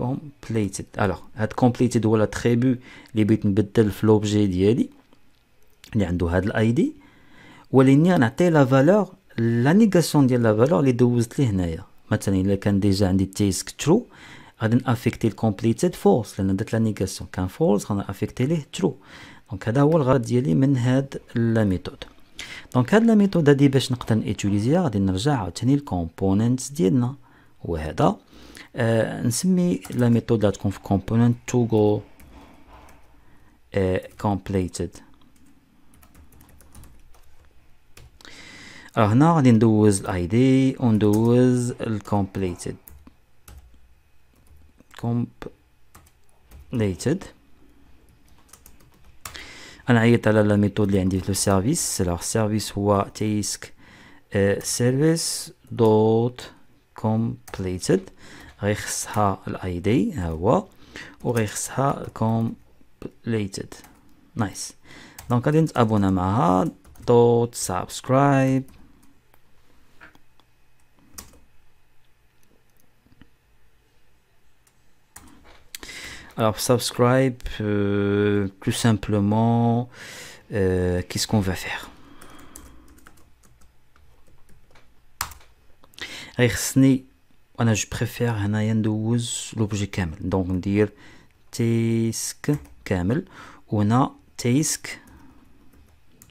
completed alors هاد completed هو لاتريبيو اللي بغيت نبدل في لوبجي ديالي اللي عنده هاد الاي دي ولاني نعطي لا فالور لا نيغاسيون ديال لا فالور اللي دوزت ليه هنايا مثلا الا كان ديجا عندي تيسك ترو غادي نافيكتي الكومبليتد فولس لان درت لا نيغاسيون كان فولس غادي نافيكتي ليه ترو دونك هذا هو الغرض ديالي من هاد لا ميثود دونك هاد لا ميثود هادي باش نقدر نيتيليزيها غادي نرجع عاوتاني الكومبوننتس ديالنا وهذا نسمي لا ميثود لا تكون في كومبوننت toggle completed هنا غادي ندوز الاي دي وندوز الكومبليتد انا عيطت على لا ميثود اللي عندي في السيرفيس السيرفيس هو task service دوت completed غيخصها الاي دي ها هو وغيخصها completed نايس دونك غادي نتابونا معها دوت سبسكرايب alors subscribe plus simplement qu'est-ce qu'on va faire غيخصني انا جو بريفير هنايا ندوز لوبجي كامل دونك ندير تيسك كامل وهنا تيسك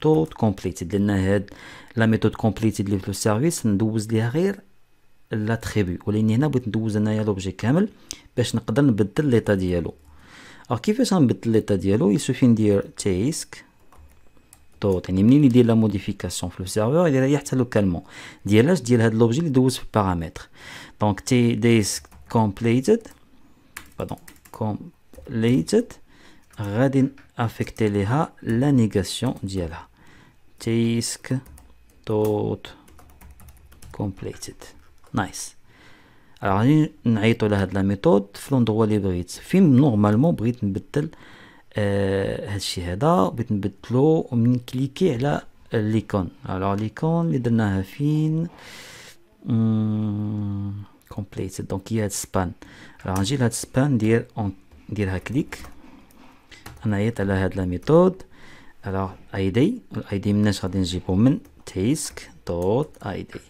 méthode completed لأن هاد la méthode completed اللي في السيرفيس ندوز ليها غير l'attribut ولكن هنا بغيت ندوز انايا لوبجي كامل باش نقدر نبدل ليطا ديالو. كيفاش غنبدل ليطا ديالو؟ يسوفي ندير تيسك دوت، يعني منين يدير لا موديفيكاسيون في السيرفور يديرها حتى لوكالمون ديال ديال هاد لوبجي اللي دوز في البارامتر. دونك تي ديسك completed غادي افكتي ليها لا نيغاسيون ديالها تيسك دوت completed. نايس. غادي نعيطوا لهاد لا ميثود في لوندغوا اللي بغيت فين نورمالمون بغيت نبدل هادشي هذا بغيت نبدلو ومن كليكي على ليكون. ليكون اللي درناها فين completed دونك هي هاد سبان. غنجي لهاد سبان نديرها كليك نعيط على هاد لا ميثود. الايدي مناش غادي نجيبو من تيسك دوت ايدي.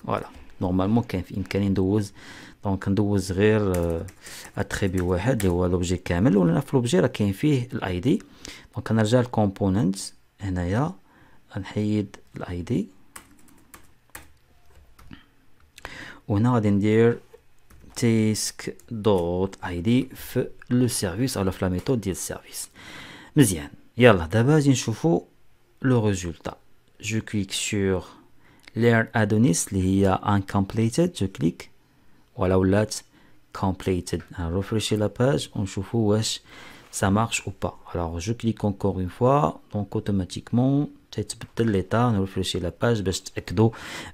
فوالا نورمالمون كاين في امكاني ندوز دونك ندوز غير اتريبي واحد اللي هو لوبجي كامل ولا في لوبجي راه كاين فيه الايدي. دونك نرجع للكومبوننت هنايا نحيد الايدي وهنا غادي ندير تيسك دوت ايدي في لو سيرفيس او في لا ميثود ديال السيرفيس. مزيان. يلا دابا غادي نشوفو لو ريزولتا. جو كليك سور learn adonis اللي هي uncompleted. جو كليك ولا ولات completed. نرفريشي لا باج ونشوفو واش ça marche ou pas. Alors je clique encore une fois donc automatiquement تتبدل ليطا. نرفريشي لا باج باش تاكدوا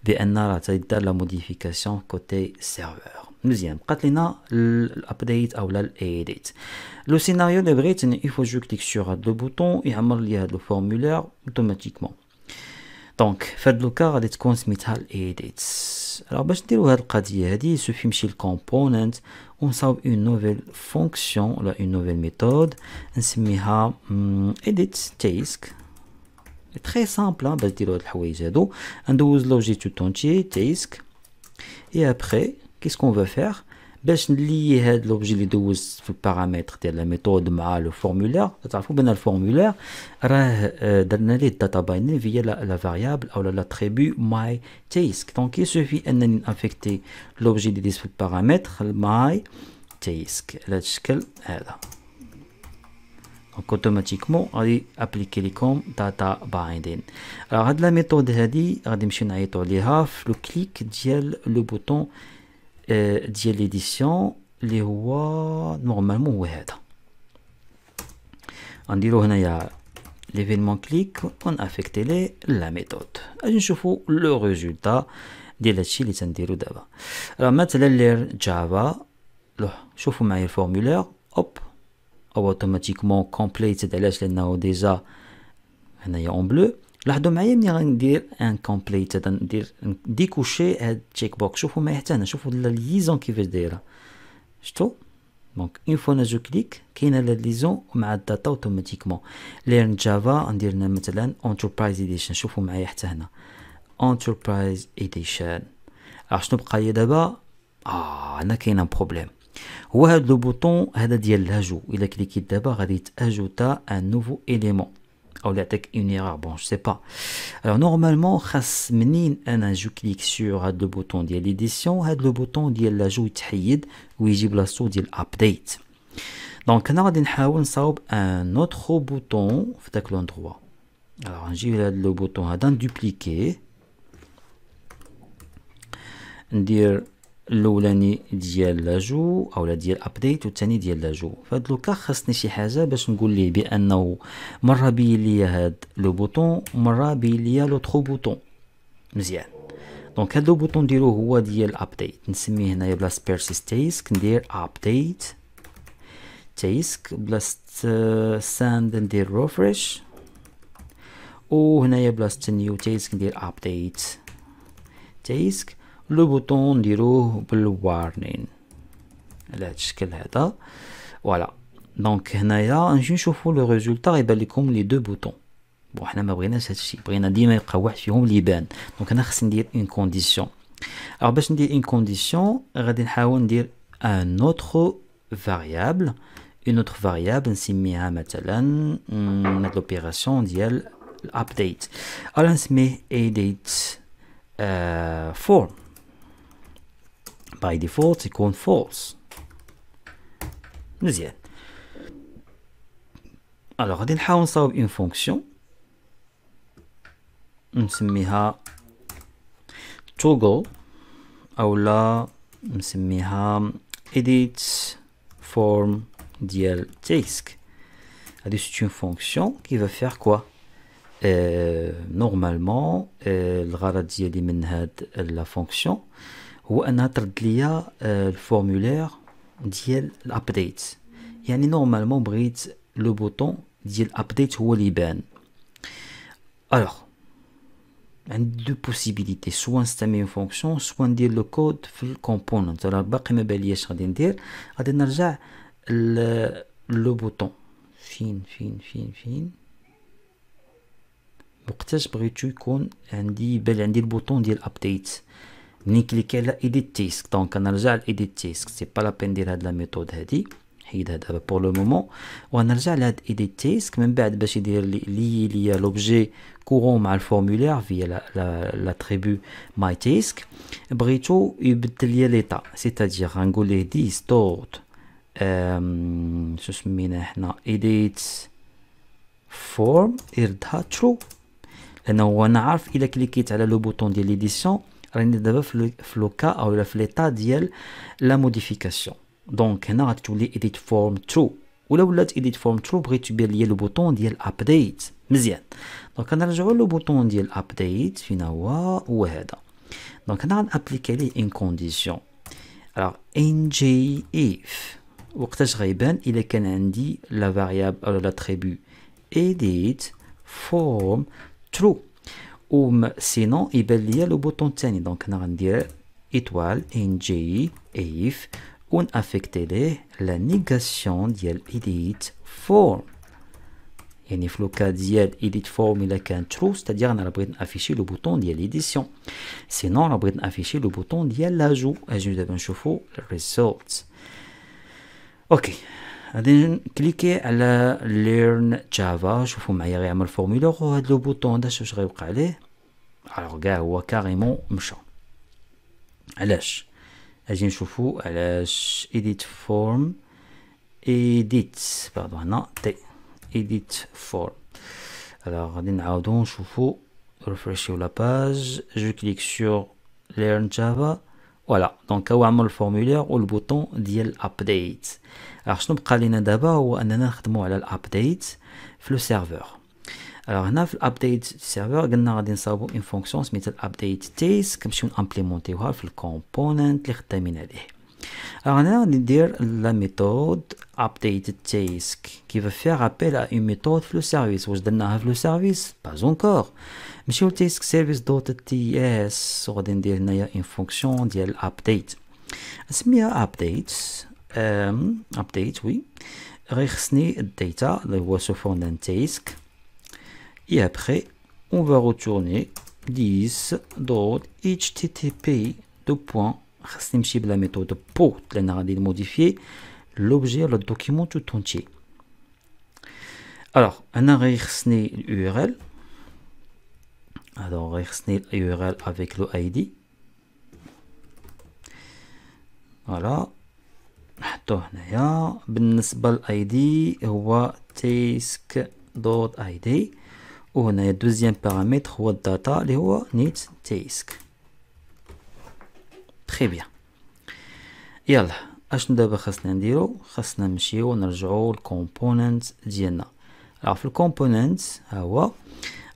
بان راه تيدار لا موديفيكاسيون كوتي سيرفور. مزيان. بقات لينا الابديت او الايديت. لو سيناريو اللي بغيت اني il faut je clique sur هاد لو بوطون يعمر لي هاد لو فورمولير اوتوماتيكمون. دونك فهاد لوكا غادي تكون سميتها الايديت. باش نديرو هاد القضيه هادي سوفي نمشي للكومبوننت ونصاوب اون نوفيل فونكسيون ولا اون نوفيل ميثود نسميها edit task. تري سامبل باش ديرو هاد الحوايج هادو. ندوز لوجي تو تونتي تيسك اي ابري كيس كون فا فير باش نلي هاد لوبجي اللي دوز في البارامتر ديال لا ميثود مع لو فورمولير. تعرفوا بان الفورمولير راه درنا ليه الداتا باينري فيا لا فاريابل او لا تريبو ماي تيسك. دونك يسوفي انني نافيكتي لوبجي اللي ديز في البارامتر ماي تيسك على هاد الشكل هذا. دونك اوتوماتيكمون غادي ابليكي لكم داتا بايندين. هاد لا ميثود هادي غادي نمشيو نعيطو عليها في لو كليك ديال لو بوطون ديال ليديسيون اللي هو نورمالمون هو هذا. غنديرو هنايا ليفينمون كليك ونافيكتي ليه لا ميثود. اجي نشوفو لو ريزولتا ديال هادشي اللي تنديرو دابا. مثلا لير جافا شوفوا معايا الفورمولير اوب اوتوماتيكمون كومبليتد. علاش؟ لانه ديجا هنايا اون بلو. لاحظوا معايا ملي غندير ان كومبليت ندير ديكوشي هاد تشيك بوكس. شوفوا معايا حتى هنا شوفوا لا ليزون كيفاش دايره. شفتوا؟ دونك اون فوا انا جو كليك كاينه لا ليزون مع الداتا اوتوماتيكمون. ليرن جافا ندير مثلا انتربرايز اديشن. شوفوا معايا حتى هنا انتربرايز اديشن. شنو بقى لي دابا؟ هنا كاين ان بروبليم. هو هاد لو بوطون هذا ديال لاجو. الا كليكيت دابا غادي تاجوتا ان نوفو اليمون او يعطيك اون ايرور. بون جو سي با. alors نورمالمون خاص منين انا جو كليك سور هاد لو بوطون ديال ليديسيون هاد لو بوطون ديال لاجو يتحيد ويجي بلاصتو ديال ابديت. دونك هنا غادي نحاول نصاوب ان اوتر بوطون في داك لوندروا. نجي لهاد لو بوطون هذا ندوبليكي ندير الاولاني ديال لاجو اولا ديال ابديت والثاني ديال لاجو. فهاد لوكا خاصني شي حاجه باش نقول ليه بانه مره بين ليا هاد لو بوطون ومره بين ليا لوطرو بوطون. مزيان. دونك هاد لو بوطون نديروه هو ديال ابديت. نسميه هنايا بلاصه بيرسيس تيسك ندير ابديت تيسك. بلاصه ساند ندير ريفريش. وهنايا بلاصه نيو تيسك ندير ابديت تيسك. لو بوطون نديروه بالوارنين على هاد الشكل هذا. فوالا. دونك هنايا نجي نشوفو لو ريزولتا غيبان لكم لي دو بوطون. بون حنا ما بغيناش هادشي بغينا ديما يبقى واحد فيهم اللي يبان. دونك انا خصني ندير اون كونديسيون. باش ندير اون كونديسيون غادي نحاول ندير ان اوتر فاريابل. اون اوتر فاريابل نسميها مثلا هاد لوبيراسيون ديال الابديت. انا نسميه edit form. باي ديفولت يكون false. مزيان. الوغ غادي نحاول نصاوب اون فونكسيون نسميها toggle اولا نسميها edit form ديال task. هادي c'est une fonction qui va faire quoi normalement الغرض ديالي من هاد لا فونكسيون هو انها ترد ليا الفورمولير ديال الابديت. يعني نورمالمون بغيت لو بوطون ديال الابديت هو اللي يبان. الوغ عندي دو بوسيبيليتي، سوا نستعمل اون فونكسيون سوا ندير لو كود في الكومبوننت. راه باقي ما بالياش غادي ندير. غادي نرجع لو بوطون فين وقتاش بغيتو يكون عندي يبان عندي البوطون ديال الابديت. ملي كليكي على edit task دونك نرجع ل edit task. سي با لا بين ندير هاد لا ميثود هادي، حيدها دابا بور لو مومون ونرجع لهاد edit task. من بعد باش يدير لي لوبجي كورون مع الفورمولير فيا لاتريبيو ماي تاسك. بغيتو يبدل ليا ليطا، سيتادير غنقول ليه ديس دوت شو سمينا حنا edit form يردها true، لانه انا عارف الا كليكيت على لو بوطون ديال ليديسيون راني دابا في لو كا او في ليطا ديال لا موديفيكاسيون. دونك هنا غتولي edit form true. ولا ولات edit form true بغيت يبان ليا لو بوطون ديال update. مزيان. دونك نرجعوا لو بوطون ديال update فين هو هذا. دونك هنا غنابليكي ليه ان كونديسيون. الوغ ان جي اف وقتاش غيبان الا كان عندي لا فاريابل او لاتريبيو edit form true، و سينون يبان ليا لو بوطون الثاني. دونك هنا غندير ايطوال ان جي اف ونافيكتي ليه لا نيغاسيون ديال edit form. يعني في لوكا ديال edit form الا كان true ستادير انا بغيت نافيشي لو بوطون ديال ليديسيون، سينون راه بغيت نافيشي لو بوطون ديال لاجو. اجي دابا نشوفو الريزولت. اوكي غادي نكليكي على learn java. شوفوا معايا غيعمل فورمولير وهاد لو بوطون دا واش غيوقع عليه. الوغ كاع هو كاريمون مشى. علاش؟ اجي نشوفوا علاش edit form edit باردون هنا تي edit form. الوغ غادي نعاودو نشوفوا ريفريشيو لا باج. جو كليك سور learn java فوالا. دونك هو عمل الفورمولير والبوطون ديال ابديت. الوغ شنو بقى لينا دابا هو اننا نخدمو على الابديت في لو سيرفور. الوغ هنا في الابديت سيرفور قلنا غادي نصاوبو اون فونكسيون سميتها الابديت تاسك كنمشيو نامبليمونتيوها في الكومبوننت اللي خدامين عليه. الوغ هنا غادي ندير لا ميثود update task qui va faire appel à une méthode في لو سيرفيس. واش درناها في لو سيرفيس؟ باز اونكور. نمشيو لتاسك سيرفيس دوت تي اس وغادي ندير هنايا اون فونكسيون ديال الابديت نسميها update update وي. غيخصني الداتا اللي هو سو فون دان تاسك. Et après, on va retourner 10.http deux points. خاصني نمشي بلا ميثود بوت لان غادي نموديفي لوبجي ولا الدوكيمون tout entier. الوغ انا غيخصني اليو ار ال. الوغ غيخصني اليو ار ال افيك لو اي دي. فوالا نحطوه هنايا. بالنسبه للاي دي هو task دوت اي دي. وهنا دوزيام بارامتر هو الداتا اللي هو نيت تاسك. تري بيان. يلا اشنو دابا خاصنا نديرو؟ خاصنا نمشيو نرجعو للكومبوننت ديالنا. في الكومبوننت ها هو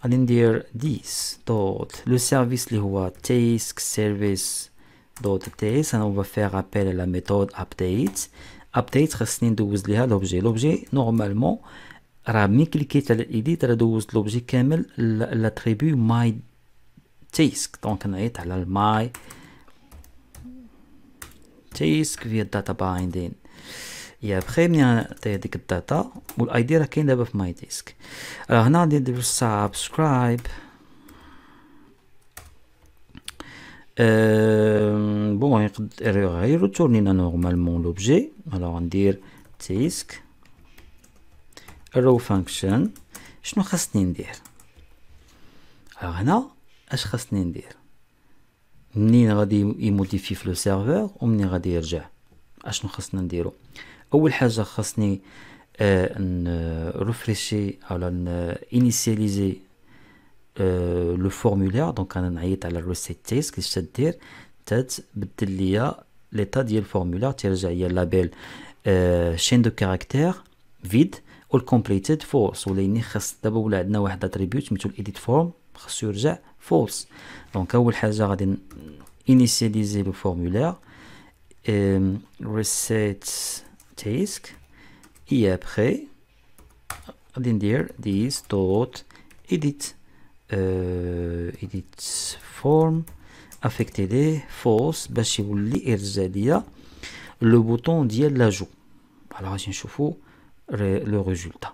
غادي ندير ديس دوت لو سيرفيس اللي هو تاسك سيرفيس دوت تيس. انا فا فيغ ابيل على ميثود ابديت خاصني ندوز ليها لوبجي نورمالمون راه ملي كليكيت على الايديت راه دوزت لوبجي كامل لاتريبيو ماي تاسك. دونك نعيط على الماي تاسك فيا الداتا بايندين. يا بخي ملي نعطي هاديك الداتا والاي دي راه كاين دابا في ماي تاسك. هنا غادي ندير سابسكرايب. بون يقدر يريتورنينا نورمالمون لوبجي. الوغ غندير تاسك رو فانكشن. شنو خاصني ندير؟ alors هنا اش خاصني ندير منين غادي يموديفي في لو سيرفور ومنين غادي يرجع اشنو خاصنا نديرو اول حاجه خاصني نرفريشي على انيسياليزي لو فورمولير دونك انا نعيط على الريسيت تيست كيفاش تدير تبدل ليا ليطا ديال الفورمولير تيرجع ليا لابيل chaîne de caractères vide و completed false ولاني خاص دابا ولا عندنا واحد اتريبيوت سميتو edit form خاصو يرجع false دونك اول حاجه غادي initialiser le formulaire reset task et après غادي ندير this dot edit edit form affecté ليه false باش يولي يرجع ليا le bouton ديال لاجو. alors غادي نشوفو le résultat.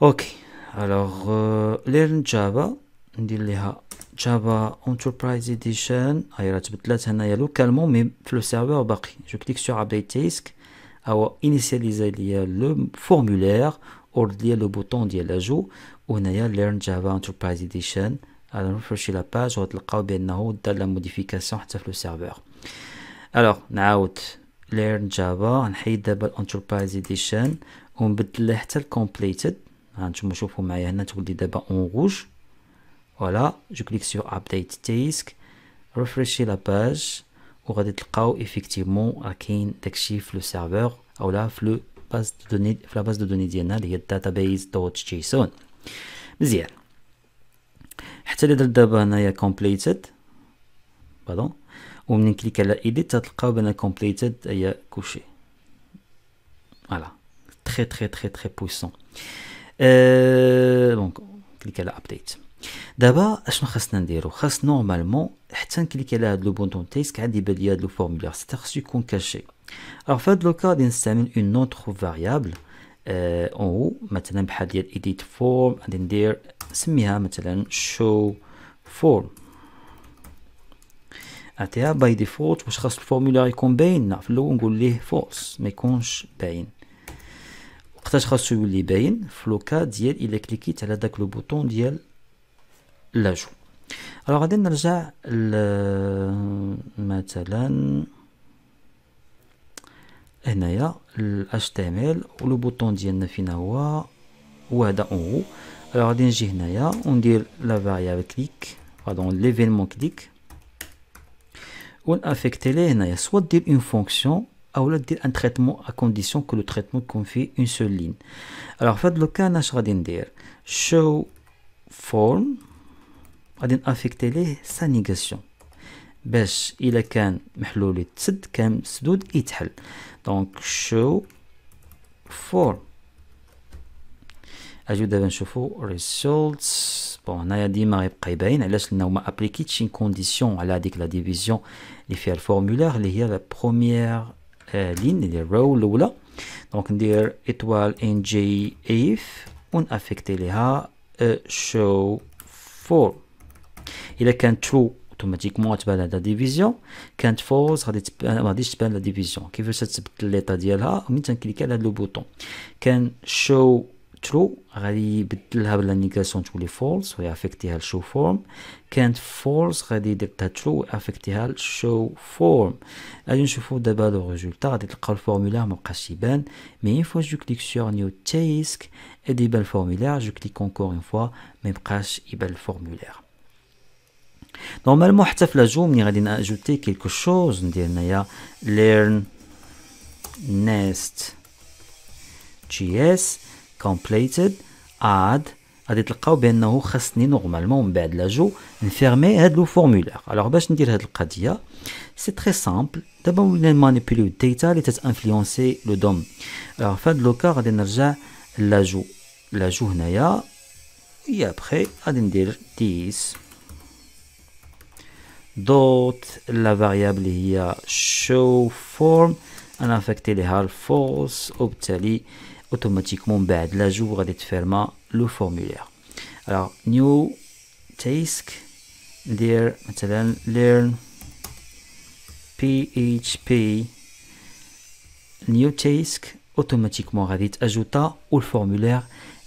ok alors learn java ندير ليها java enterprise edition هاي راه تبدلات هنايا لوكالمون مي في لو سيرفور باقي جو كليك سور ابديت تاسك او انيسياليزي ليا لو فورمولير اور ليا لو بوطون ديال لاجو وهنايا learn java enterprise edition غادي نرفرشي لا باج وغتلقاو بانه دار لا موديفيكاسيون حتى في لو سيرفور. alors نعاود learn java نحيد دابا enterprise edition ونبدل ليه حتى completed هانتوما شوفوا معايا هنا تولي دابا اون روج فوالا جو كليك سور ابديت تاسك ريفريشي لا باج وغادي تلقاو ايفيكتيفمون راه كاين داكشي في لو سيرفور اولا في لو باز دو دوني في لا باز دو دوني ديالنا اللي هي database دوت جيسون. مزيان حتى اللي درت دابا هنايا completed باردون ومنين كليك على edit تلقاو بان completed هي كلشي فوالا تري تري تري تري بويسون. دونك كليك على ابديت. دابا اشنو خاصنا نديرو خاص نورمالمون حتى نكليك على هاد لو بوطون تيسك عاد يبان لي هاد لو فورمولير سي خاصو يكون كاشي. alors في هاد لوكا غادي نستعمل اون اوتر فاريابل اون مثلا بحال ديال edit form غادي ندير نسميها مثلا show form عطيها باي ديفولت واش خاص الفورمولير يكون باين في الاول نقول ليه فولس ما يكونش باين وقتاش خاصو يولي باين في لوكا ديال الا كليكيت على داك لو بوطون ديال لاجو. alors غادي نرجع مثلا هنايا ال HTML ولو بوطون ديالنا فين هو هذا اون. alors غادي نجي هنايا وندير لا فاريابل كليك باردون ليفينمون كليك ونافيكتي ليه هنايا سوا دير اون فونكسيون اولا دير ان تريتمون ا كونديسيون كو لو تريتمون يكون فيه اون سول لين. alors في هاد لوكا انا اش غادي ندير show form غادي نافيكتي ليه سا نيغاسيون باش الا كان محلول يتسد كان مسدود يتحل. دونك show form اجيو دابا نشوفو results. بون هنايا ديما غيبقى يباين علاش لانه ما ابليكيتش اون كونديسيون على هذيك لا ديفيزيون اللي فيها الفورمولير اللي هي لا بروميير لين اللي هي الرو الاولى. دونك ندير ايطوال ان جي اف ونافيكتي ليها show form. الا كانت true اوتوماتيكمون تبان هذا ديفيزيون كانت فولس ما غاديش تبان لا ديفيزيون. كيفاش تبدل ليطا ديالها ملي تنكليك على هذا لو بوطون كان show true غادي يبدلها بلا نيغاسيون تولي فولس ويافيكتيها لشو فورم. كانت فولس غادي يدير ترو ويافيكتيها لشو فورم. غادي نشوفو دابا لو ريزولتا غادي تلقاو الفورمولير مابقاش يبان مي اون فوا جو كليك سور نيو تاسك غادي يبان الفورمولير جو كليك اونكور اون فوا مابقاش يبان الفورمولير. نورمالمون حتى في لاجو ملي غادي ناجوتي كيلكو شوز ندير هنايا learn nest js completed add غادي تلقاو بانه خاصني نورمالمون من بعد لاجو نفيرمي هاد لو فورمولير. alors باش ندير هاد القضيه سي تري سامبل دابا ولينا مانيبيليو الداتا اللي تتانفلونسي لو دوم. alors فهاد لوكا غادي نرجع لاجو هنايا اي ابخي غادي ندير this دوت لا فاريابل اللي هي show form انا افكتي ليها الفولس وبالتالي اوتوماتيكمون بعد لاجو غادي تفيرما لو فورمولير. alors new task ندير مثلا learn php new task اوتوماتيكمون غادي تاجوتا والفورمولير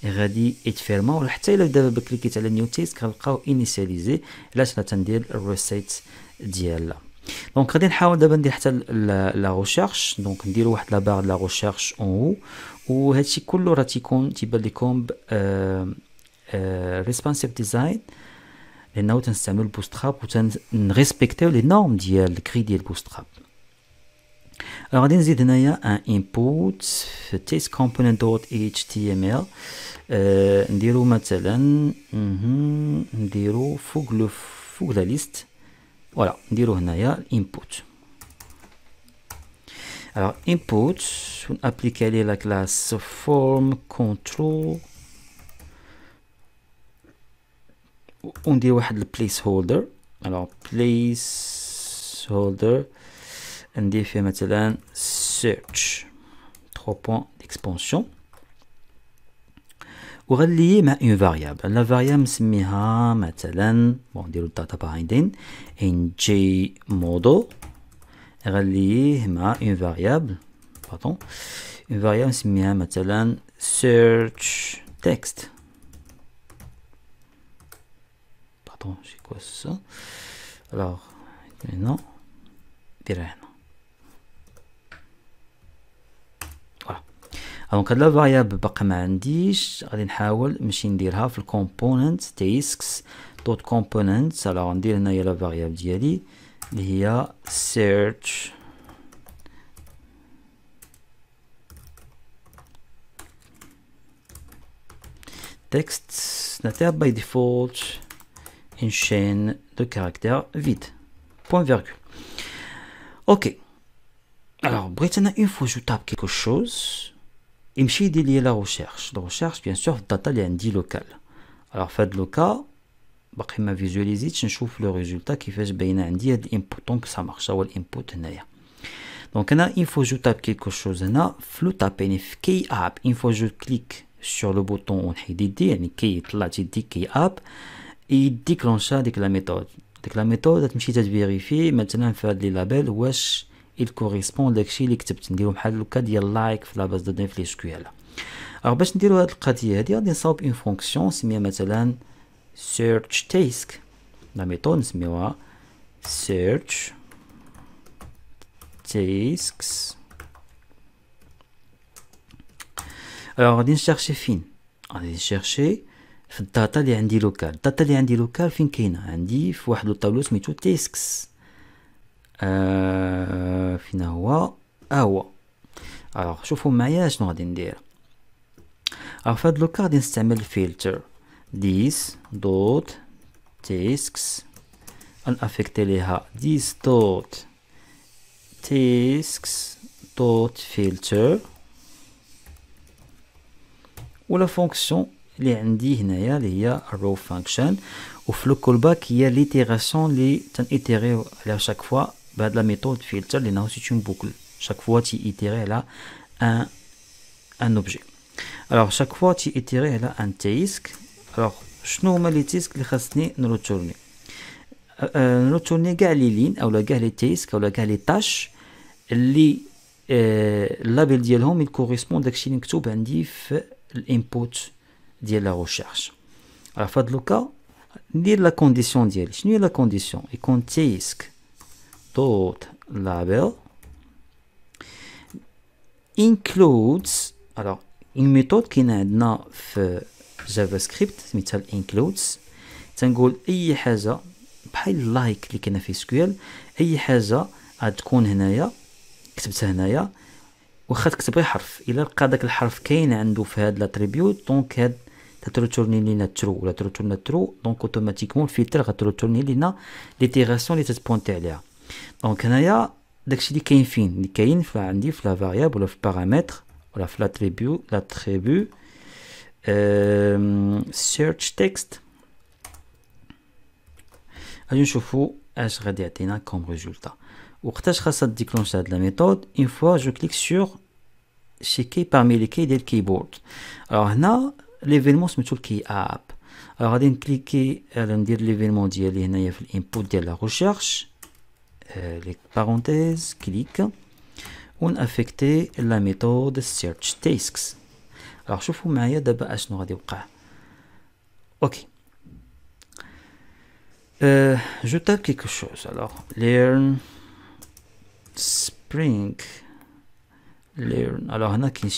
غادي يتفيرما ولا حتى الا دابا كليكيت على نيو تيسك غنلقاو انيسياليزي علاش غتندير الريسيت ديالها. دونك غادي نحاول دابا ندير حتى لا ريشيرش. دونك نديرو واحد لا بار لا ريشيرش اون هو، وهادشي كله راه تيكون تيبان لكم ريسبونسيف ديزاين لانه تنستعملو البوستراب وتنريسبكتيو لي نورم ديال الكري ديال البوستراب. غادي نزيد هنايا ان انبوت في تيست كومبوننت دوت اتش تي ام ال. نديرو مثلا نديرو فوق لا ليست. فوالا نديرو هنايا الانبوت. alors input ونابليكي عليه لا كلاس form control وندير واحد البليس هولدر. alors place holder ندير فيه مثلا search 3 points d'expansion وغنليه مع اون فاريابل. لا فاريابل نسميها مثلا نديرو الداتا بايندين ان جي موديل غنليه مع اون فاريابل اون فاريابل نسميها مثلا search text. c'est quoi ça? alors maintenant ديرها هنا. دونك هاد لا فاريابل باقا ما عنديش، غادي نحاول نمشي نديرها في الكومبوننت tasks دوت كومبوننت. الوغ ندير هنايا لا فاريابل ديالي اللي هي search text نعطيها باي ديفولت une chaîne de caractères vide point virgule. ok alors بغيت انا une fois je tape quelque chose يمشي يدير لي لا ريشيرش. لا ريشيرش بيان سور في الداتا اللي عندي لوكال. الوغ في هاد لوكا باقي ما فيزواليزيتش نشوف لو ريزولتا كيفاش باينه عندي هاد الانبوت. دونك سا مارش هو الانبوت هنايا. دونك انا une fois je tape quelque chose هنا في لو تاب يعني في كي اب une fois je clique sur le bouton ونحيد يدي يعني كي طلعت يدي كي اب يديكلونشا ديك لا ميثود. ديك لا ميثود تمشي تفيريفي مثلا في هاد لي لابيل واش يكوريسبون داكشي اللي كتبت. نديرو بحال لوكا ديال لايك في لاباز دو دوني في اس كيو ال. alors باش نديرو هاد القضيه هادي غادي نصاوب اون فونكسيون نسميها مثلا search task. لا ميثود نسميوها search tasks. alors غادي نشيرشي فين؟ غادي نشيرشي في الداتا اللي عندي لوكال. الداتا اللي عندي لوكال فين كاينه؟ عندي في واحد الطابلو سميتو تيسكس. فين هو؟ هو. الوغ شوفوا معايا شنو غادي ندير. الوغ في هاد لوكال غادي نستعمل فلتر this دوت tasks نافيكتي ليها this دوت tasks دوت filter ولا فونكسيون اللي عندي هنايا اللي هي row function. وفي لو كولباك هي ليتيراسيون اللي تنيتيريو على شاك فوا بهاد لا ميثود فلتر لانه سي اون بوكل. شاك فوا تييتيري على ان اوبجي. الوغ شاك فوا تييتيري على ان تيسك. الوغ شنو هما لي تيسك اللي خاصني نروتورني؟ نروتورني كاع لي لين اولا كاع لي تيسك اولا كاع لي طاش اللي اللابيل ديالهم يكوريسبون داكشي اللي مكتوب عندي في الانبوت ديال لا ريشيرش. في هاد لوكا ندير لا كونديسيون ديالي. شنو هي لا كونديسيون؟ يكون تيسك دوت لابيل includes. alors une méthode كاينه عندنا في جافا سكريبت سميتها includes. تنقول اي حاجه بحال لايك اللي كاينه في سكيول اي حاجه غتكون هنايا كتبتها هنايا واخا تكتب غير حرف الا لقى داك الحرف كاين عنده في هاد لاتريبيوت دونك هاد تترتورني لينا ترو ولا ترتورنا ترو. دونك اوتوماتيكمون الفلتر غترتورني لينا ليتيراسيون اللي تتبونتي عليها. دونك هنايا داكشي اللي كاين فين اللي كاين عندي في لا فاريابل ولا في بارامتر ولا في لاتريبيو search text. غادي نشوفو اش غادي يعطينا كوم ريزولتا. وقتاش خاصها ديكلونش هاد لا ميثود؟ اون فوا جو كليك سور شي كي بارمي لي كي ديال الكيبورد. الوغ هنا ليفينمون سميتو الكي اب. الوغ غادي نكليكي ندير ليفينمون ديالي هنايا في الانبوت ديال لا ريشيرش لي بارونتيز كليك ونافيكتي لا ميثود search tasks. alors شوفوا معايا دابا اشنو غادي يوقع. اوكي je tape quelque chose. Alors learn spring learn. alors هنا كاين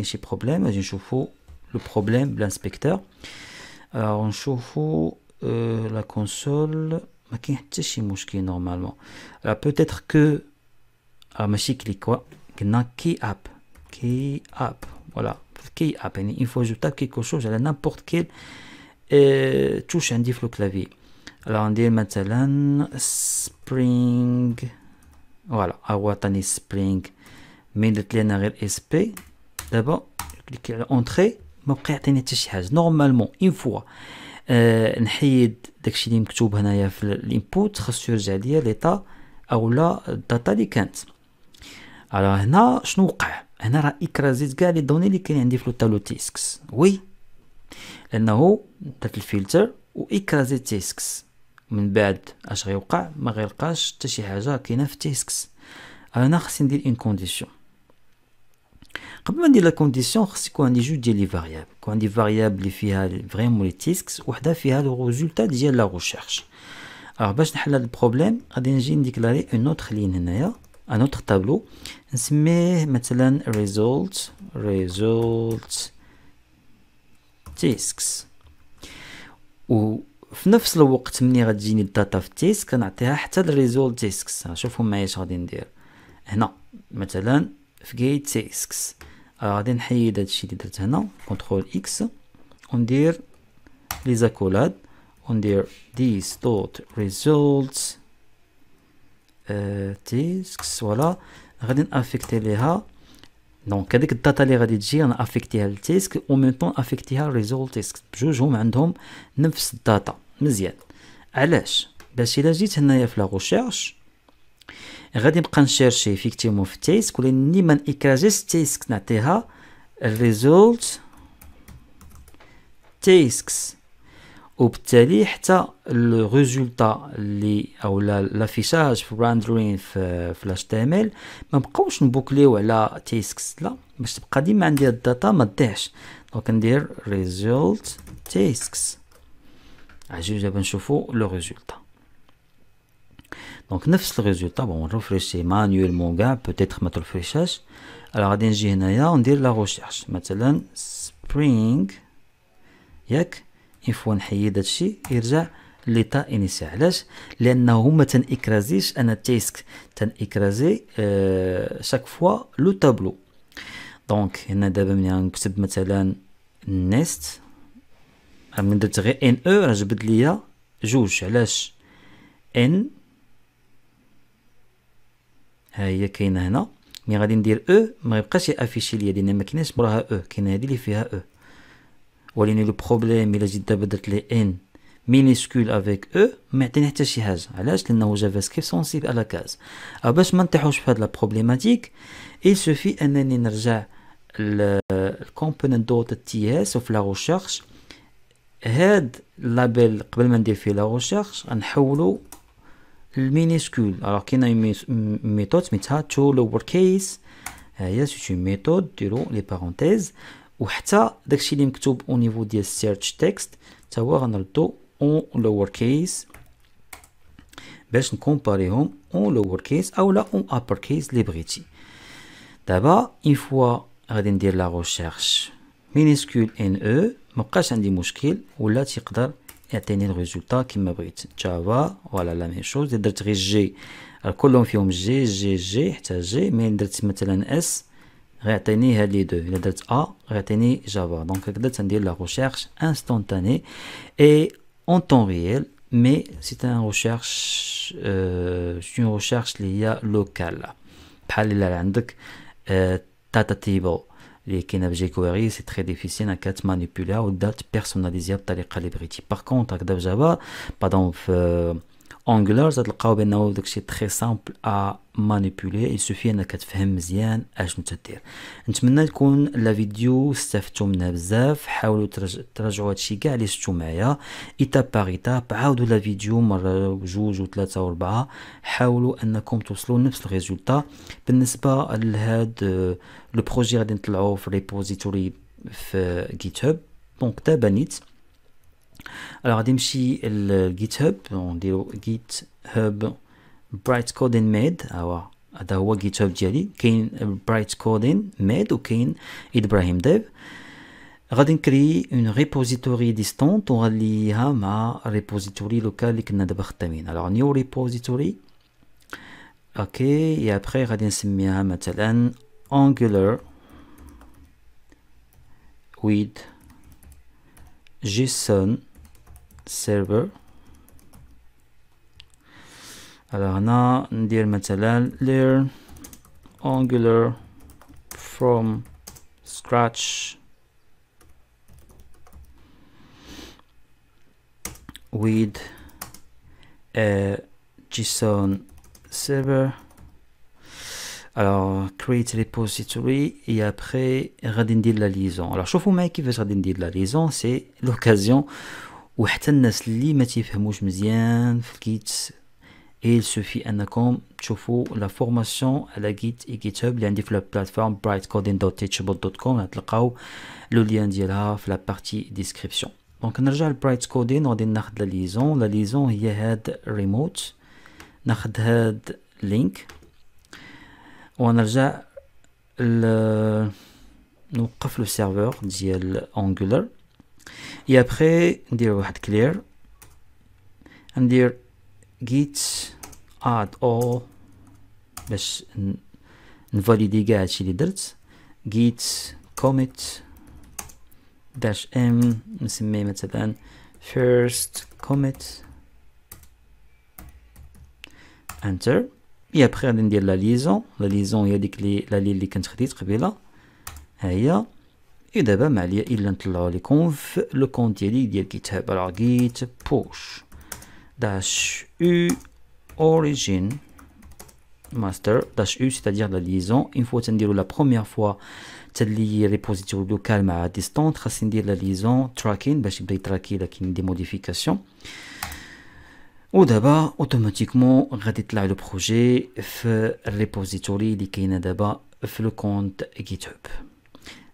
شي بروبليم غادي نشوفوا le problème l'inspecteur. alors نشوفوا la console ما كاين حتى شي مشكل normalement. alors peut-être que ماشي click قلنا key up voilà key up يعني une fois je tape quelque chose على n'importe quel touche عندي في le clavier. alors ندير مثلا spring voilà عوضني spring مي درت لي انا غير اس بي. دابا كليكي على اونتري ما بقى يعطيني حتى شي حاجه. نورمالمون اون فوا نحيد داكشي اللي مكتوب هنايا في الانبوت خاصو يرجع ليا ليطا اولا الداتا اللي كانت. alors هنا شنو وقع؟ هنا راه اكرازيت كاع لي دوني اللي كاين عندي في التابلو تيسكس. وي لانه درت الفلتر و اكرازيت تيسكس. من بعد اش غيوقع؟ ما غيلقاش حتى شي حاجه كاينه في تيسكس. انا خصني ندير اون كونديسيون. قبل ما ندير لا كونديسيون خص يكون عندي جوج ديال لي فاريابل. يكون عندي فاريابل اللي فيها فريمون لي تيسكس وحده فيها لو ريزولتا ديال لا ريشيرش. alors باش نحل هذا البروبليم غادي نجي نديكلاري اون اوتر لين هنايا ان اوتر طابلو نسميه مثلا result tasks. وفي نفس الوقت ملي غتجيني الداتا في التيسك كنعطيها حتى الريزولت تيسكس. شوفوا معايا اش غادي ندير هنا مثلا في جيت تيسكس. غادي نحيد هادشي اللي درت هنا كنترول اكس وندير لي زاكولاد وندير these dot results tasks. فوالا غادي نافيكتي ليها دونك هذيك الداتا اللي غادي تجي انا افيكتيها للتيسك و ميم طون افيكتيها ريزولت تيسك. بجوجهم عندهم نفس الداتا. مزيان. علاش؟ باش الا جيت هنايا في لا ريشيرش غادي نبقى نشيرشي فيكتيمون في التيسك ولاني ما نيكراجيش التيسك نعطيها الريزولت تيسكس. وبالتالي حتى لو ريزولتا اللي او لافيشاج في الراندرين في الاش تي ام ال ما بقاوش نبوكليو على تيسكس. لا باش تبقى ديما عندي الداتا ما تضيعش. دونك ندير ريزولت تيسكس. عجيب دابا نشوفوا لو ريزولتا. دونك نفس الريزولتا بون نرفريشي مانيوالمون كاع بوتيتر ما ترفريشاش. alors غادي نجي هنايا وندير لا ريشيرش مثلا spring ياك. اون فوا نحيد هادشي يرجع ليطا انيسيال. علاش؟ لانه ما تنكرازيش انا تيسك تنكرازي شاك فوا لو طابلو. دونك هنا دابا ملي غنكتب مثلا نيست من درت غير ان او راه جبد ليا جوج. علاش؟ ان ها هي كاينه هنا مي غادي ندير او ما يبقاش يافيشي ليا لان ما كايناش موراها او كاينه هذه اللي فيها او. ولكن لو بروبليم الا جيت دابا درت لي ان مينيسكول افيك او ما يعطيني حتى شي حاجه. علاش؟ لانه جافا سكريبت سونسيبل على كاز. باش ما نطيحوش في هاد لا بروبليماتيك il suffit انني نرجع الكومبوننت دوت تي اس وفي لا ريشيرش هاد لابيل قبل ما ندير فيه لا ريشيرش غنحولو المينيسكول. alors كاينه ميثود سميتها تو لور كيس. ها هي سي اون ميثود ديرو لي بارونتيز وحتى داكشي اللي مكتوب او نيفو ديال سيرش تكست تا هو غنردو اون لور كيس باش نكومباريهم اون لور كيس اولا اون ابر كيس اللي بغيتي. دابا اون فوا غادي ندير لا ريشيرش مينيسكول ان او ما بقاش عندي مشكل ولا تيقدر يعطيني الريزولتا كيما بغيت. جافا فوالا لا ميم شوز. درت غير جي كلهم فيهم جي حتى جي مي درت مثلا اس غيعطيني هاد لي دو. الا درت ا غيعطيني جافا. دونك هكذا تندير لا ريشيرش انستونتاني اي اون طون ريال مي سي ان ريشيرش اون ريشيرش اللي هي لوكال. بحال الا عندك داتا تيبل اللي كاينه بجي كويري سي تري ديفيسيل انك تمانيبيوليها وتبدا تبيرسوناليزيها بالطريقه اللي بغيتي. باغ كونطخ هكذا بجافا بادون في Angular تلقاو بانه داكشي تري سامبل ا مانيبيولي. يسوفي انك تفهم مزيان اشنو تدير. نتمنى تكون لا فيديو استفدتوا منها بزاف. حاولوا تراجعوا هادشي كاع اللي شفتوا معايا ايتاب باغ ايتاب. عاودوا لا فيديو مره وجوج وثلاثه واربعه. حاولوا انكم توصلوا لنفس الريزولتا. بالنسبه لهاد لو بروجي غادي نطلعوه في ريبوزيتوري في GitHub. دونك دابا نيت. alors غادي نمشي للGitHub ونديرو GitHub Bright Coding Made. هذا هو GitHub ديالي. كاين Bright Coding Made وكاين إبراهيم ديف. غادي نكري اون ريبوزيتوري ديستونت وغنليها مع ريبوزيتوري لوكال اللي كنا دابا خدامين. alors نيو ريبوزيتوري اوكي. ابري غادي نسميها مثلا Angular with JSON server. alors هنا ندير مثلا learn Angular from scratch with a JSON server. alors create repository et après غادي ندير la liaison. alors شوفوا معايا كيفاش غادي ندير la liaison. سي لوكازيون وحتى الناس اللي ما تيفهموش مزيان في الكيت il suffit انكم تشوفوا لا فورماسيون على جيت اي جيت هاب اللي عندي في لا بلاتفورم brightcoding.teachable.com. تلقاو لو لين ديالها في لا بارتي ديسكريبسيون. دونك نرجع لبرايت كودين وغادي ناخذ لا ليزون. لا ليزون هي هاد ريموت. ناخذ هاد لينك ونرجع نوقف لو سيرفور ديال انجولار. اي ابري ندير واحد كلير ندير git add all باش نفاليدي كاع هادشي اللي درت. git commit dash m نسميه مثلا first commit enter. et après غادي ندير لا ليزون. لا ليزون هي ديك لا لين اللي كنت خديت قبيله ها هي. et دابا ما عليا الا نطلعوا لكم في لو كونت ديالي ديال جيت هاب. alors git push dash u origin master dash u c'est-à-dire la liaison. une fois تنديروا la première fois تلي ريبوزيتوري لوكال مع ديستونت خاصني ندير لا ليزون تراكين باش يبدا يتراكي الا كاين دي موديفيكاسيون. ودابا اوتوماتيكمون غادي يطلع لو بروجي في الريبوزيتوري اللي كاينه دابا في لو كونت جيت هاب.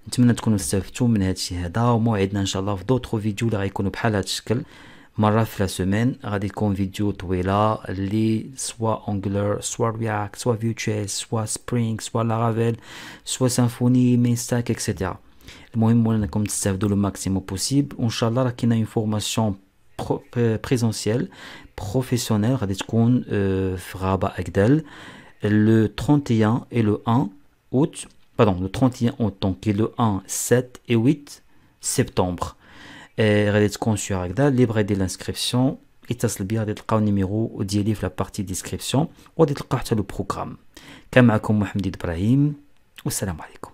نتمنى تكونوا استفدتوا من هادشي هذا وموعدنا ان شاء الله في دوطرو فيديو اللي غيكونوا بحال هاد الشكل مرة في لا سيمين. غادي تكون فيديو طويلة اللي سوا انجولار سوا رياكت سوا فيوتشيس سوا سبرينغ سوا لارافيل سوا سيمفوني مينستاك اكسيتيرا. المهم هو انكم تستافدوا لو ماكسيموم بوسيبل. وان شاء الله راه كاينه اون فورماسيون بريزونسيال بروفيسيونيل غادي تكون في غابة اكدال le 31 et le 1 août. pardon, le 31 août donc et le 1 7 et 8 septembre. غادي تكون sur هكذا libre ديال l'inscription. اتصل بيا غادي تلقاو النيميرو ديالي في لا بارتي ديسكريبسيون وغادي تلقاو حتى لو بروغرام. كان معكم محمد إبراهيم والسلام عليكم.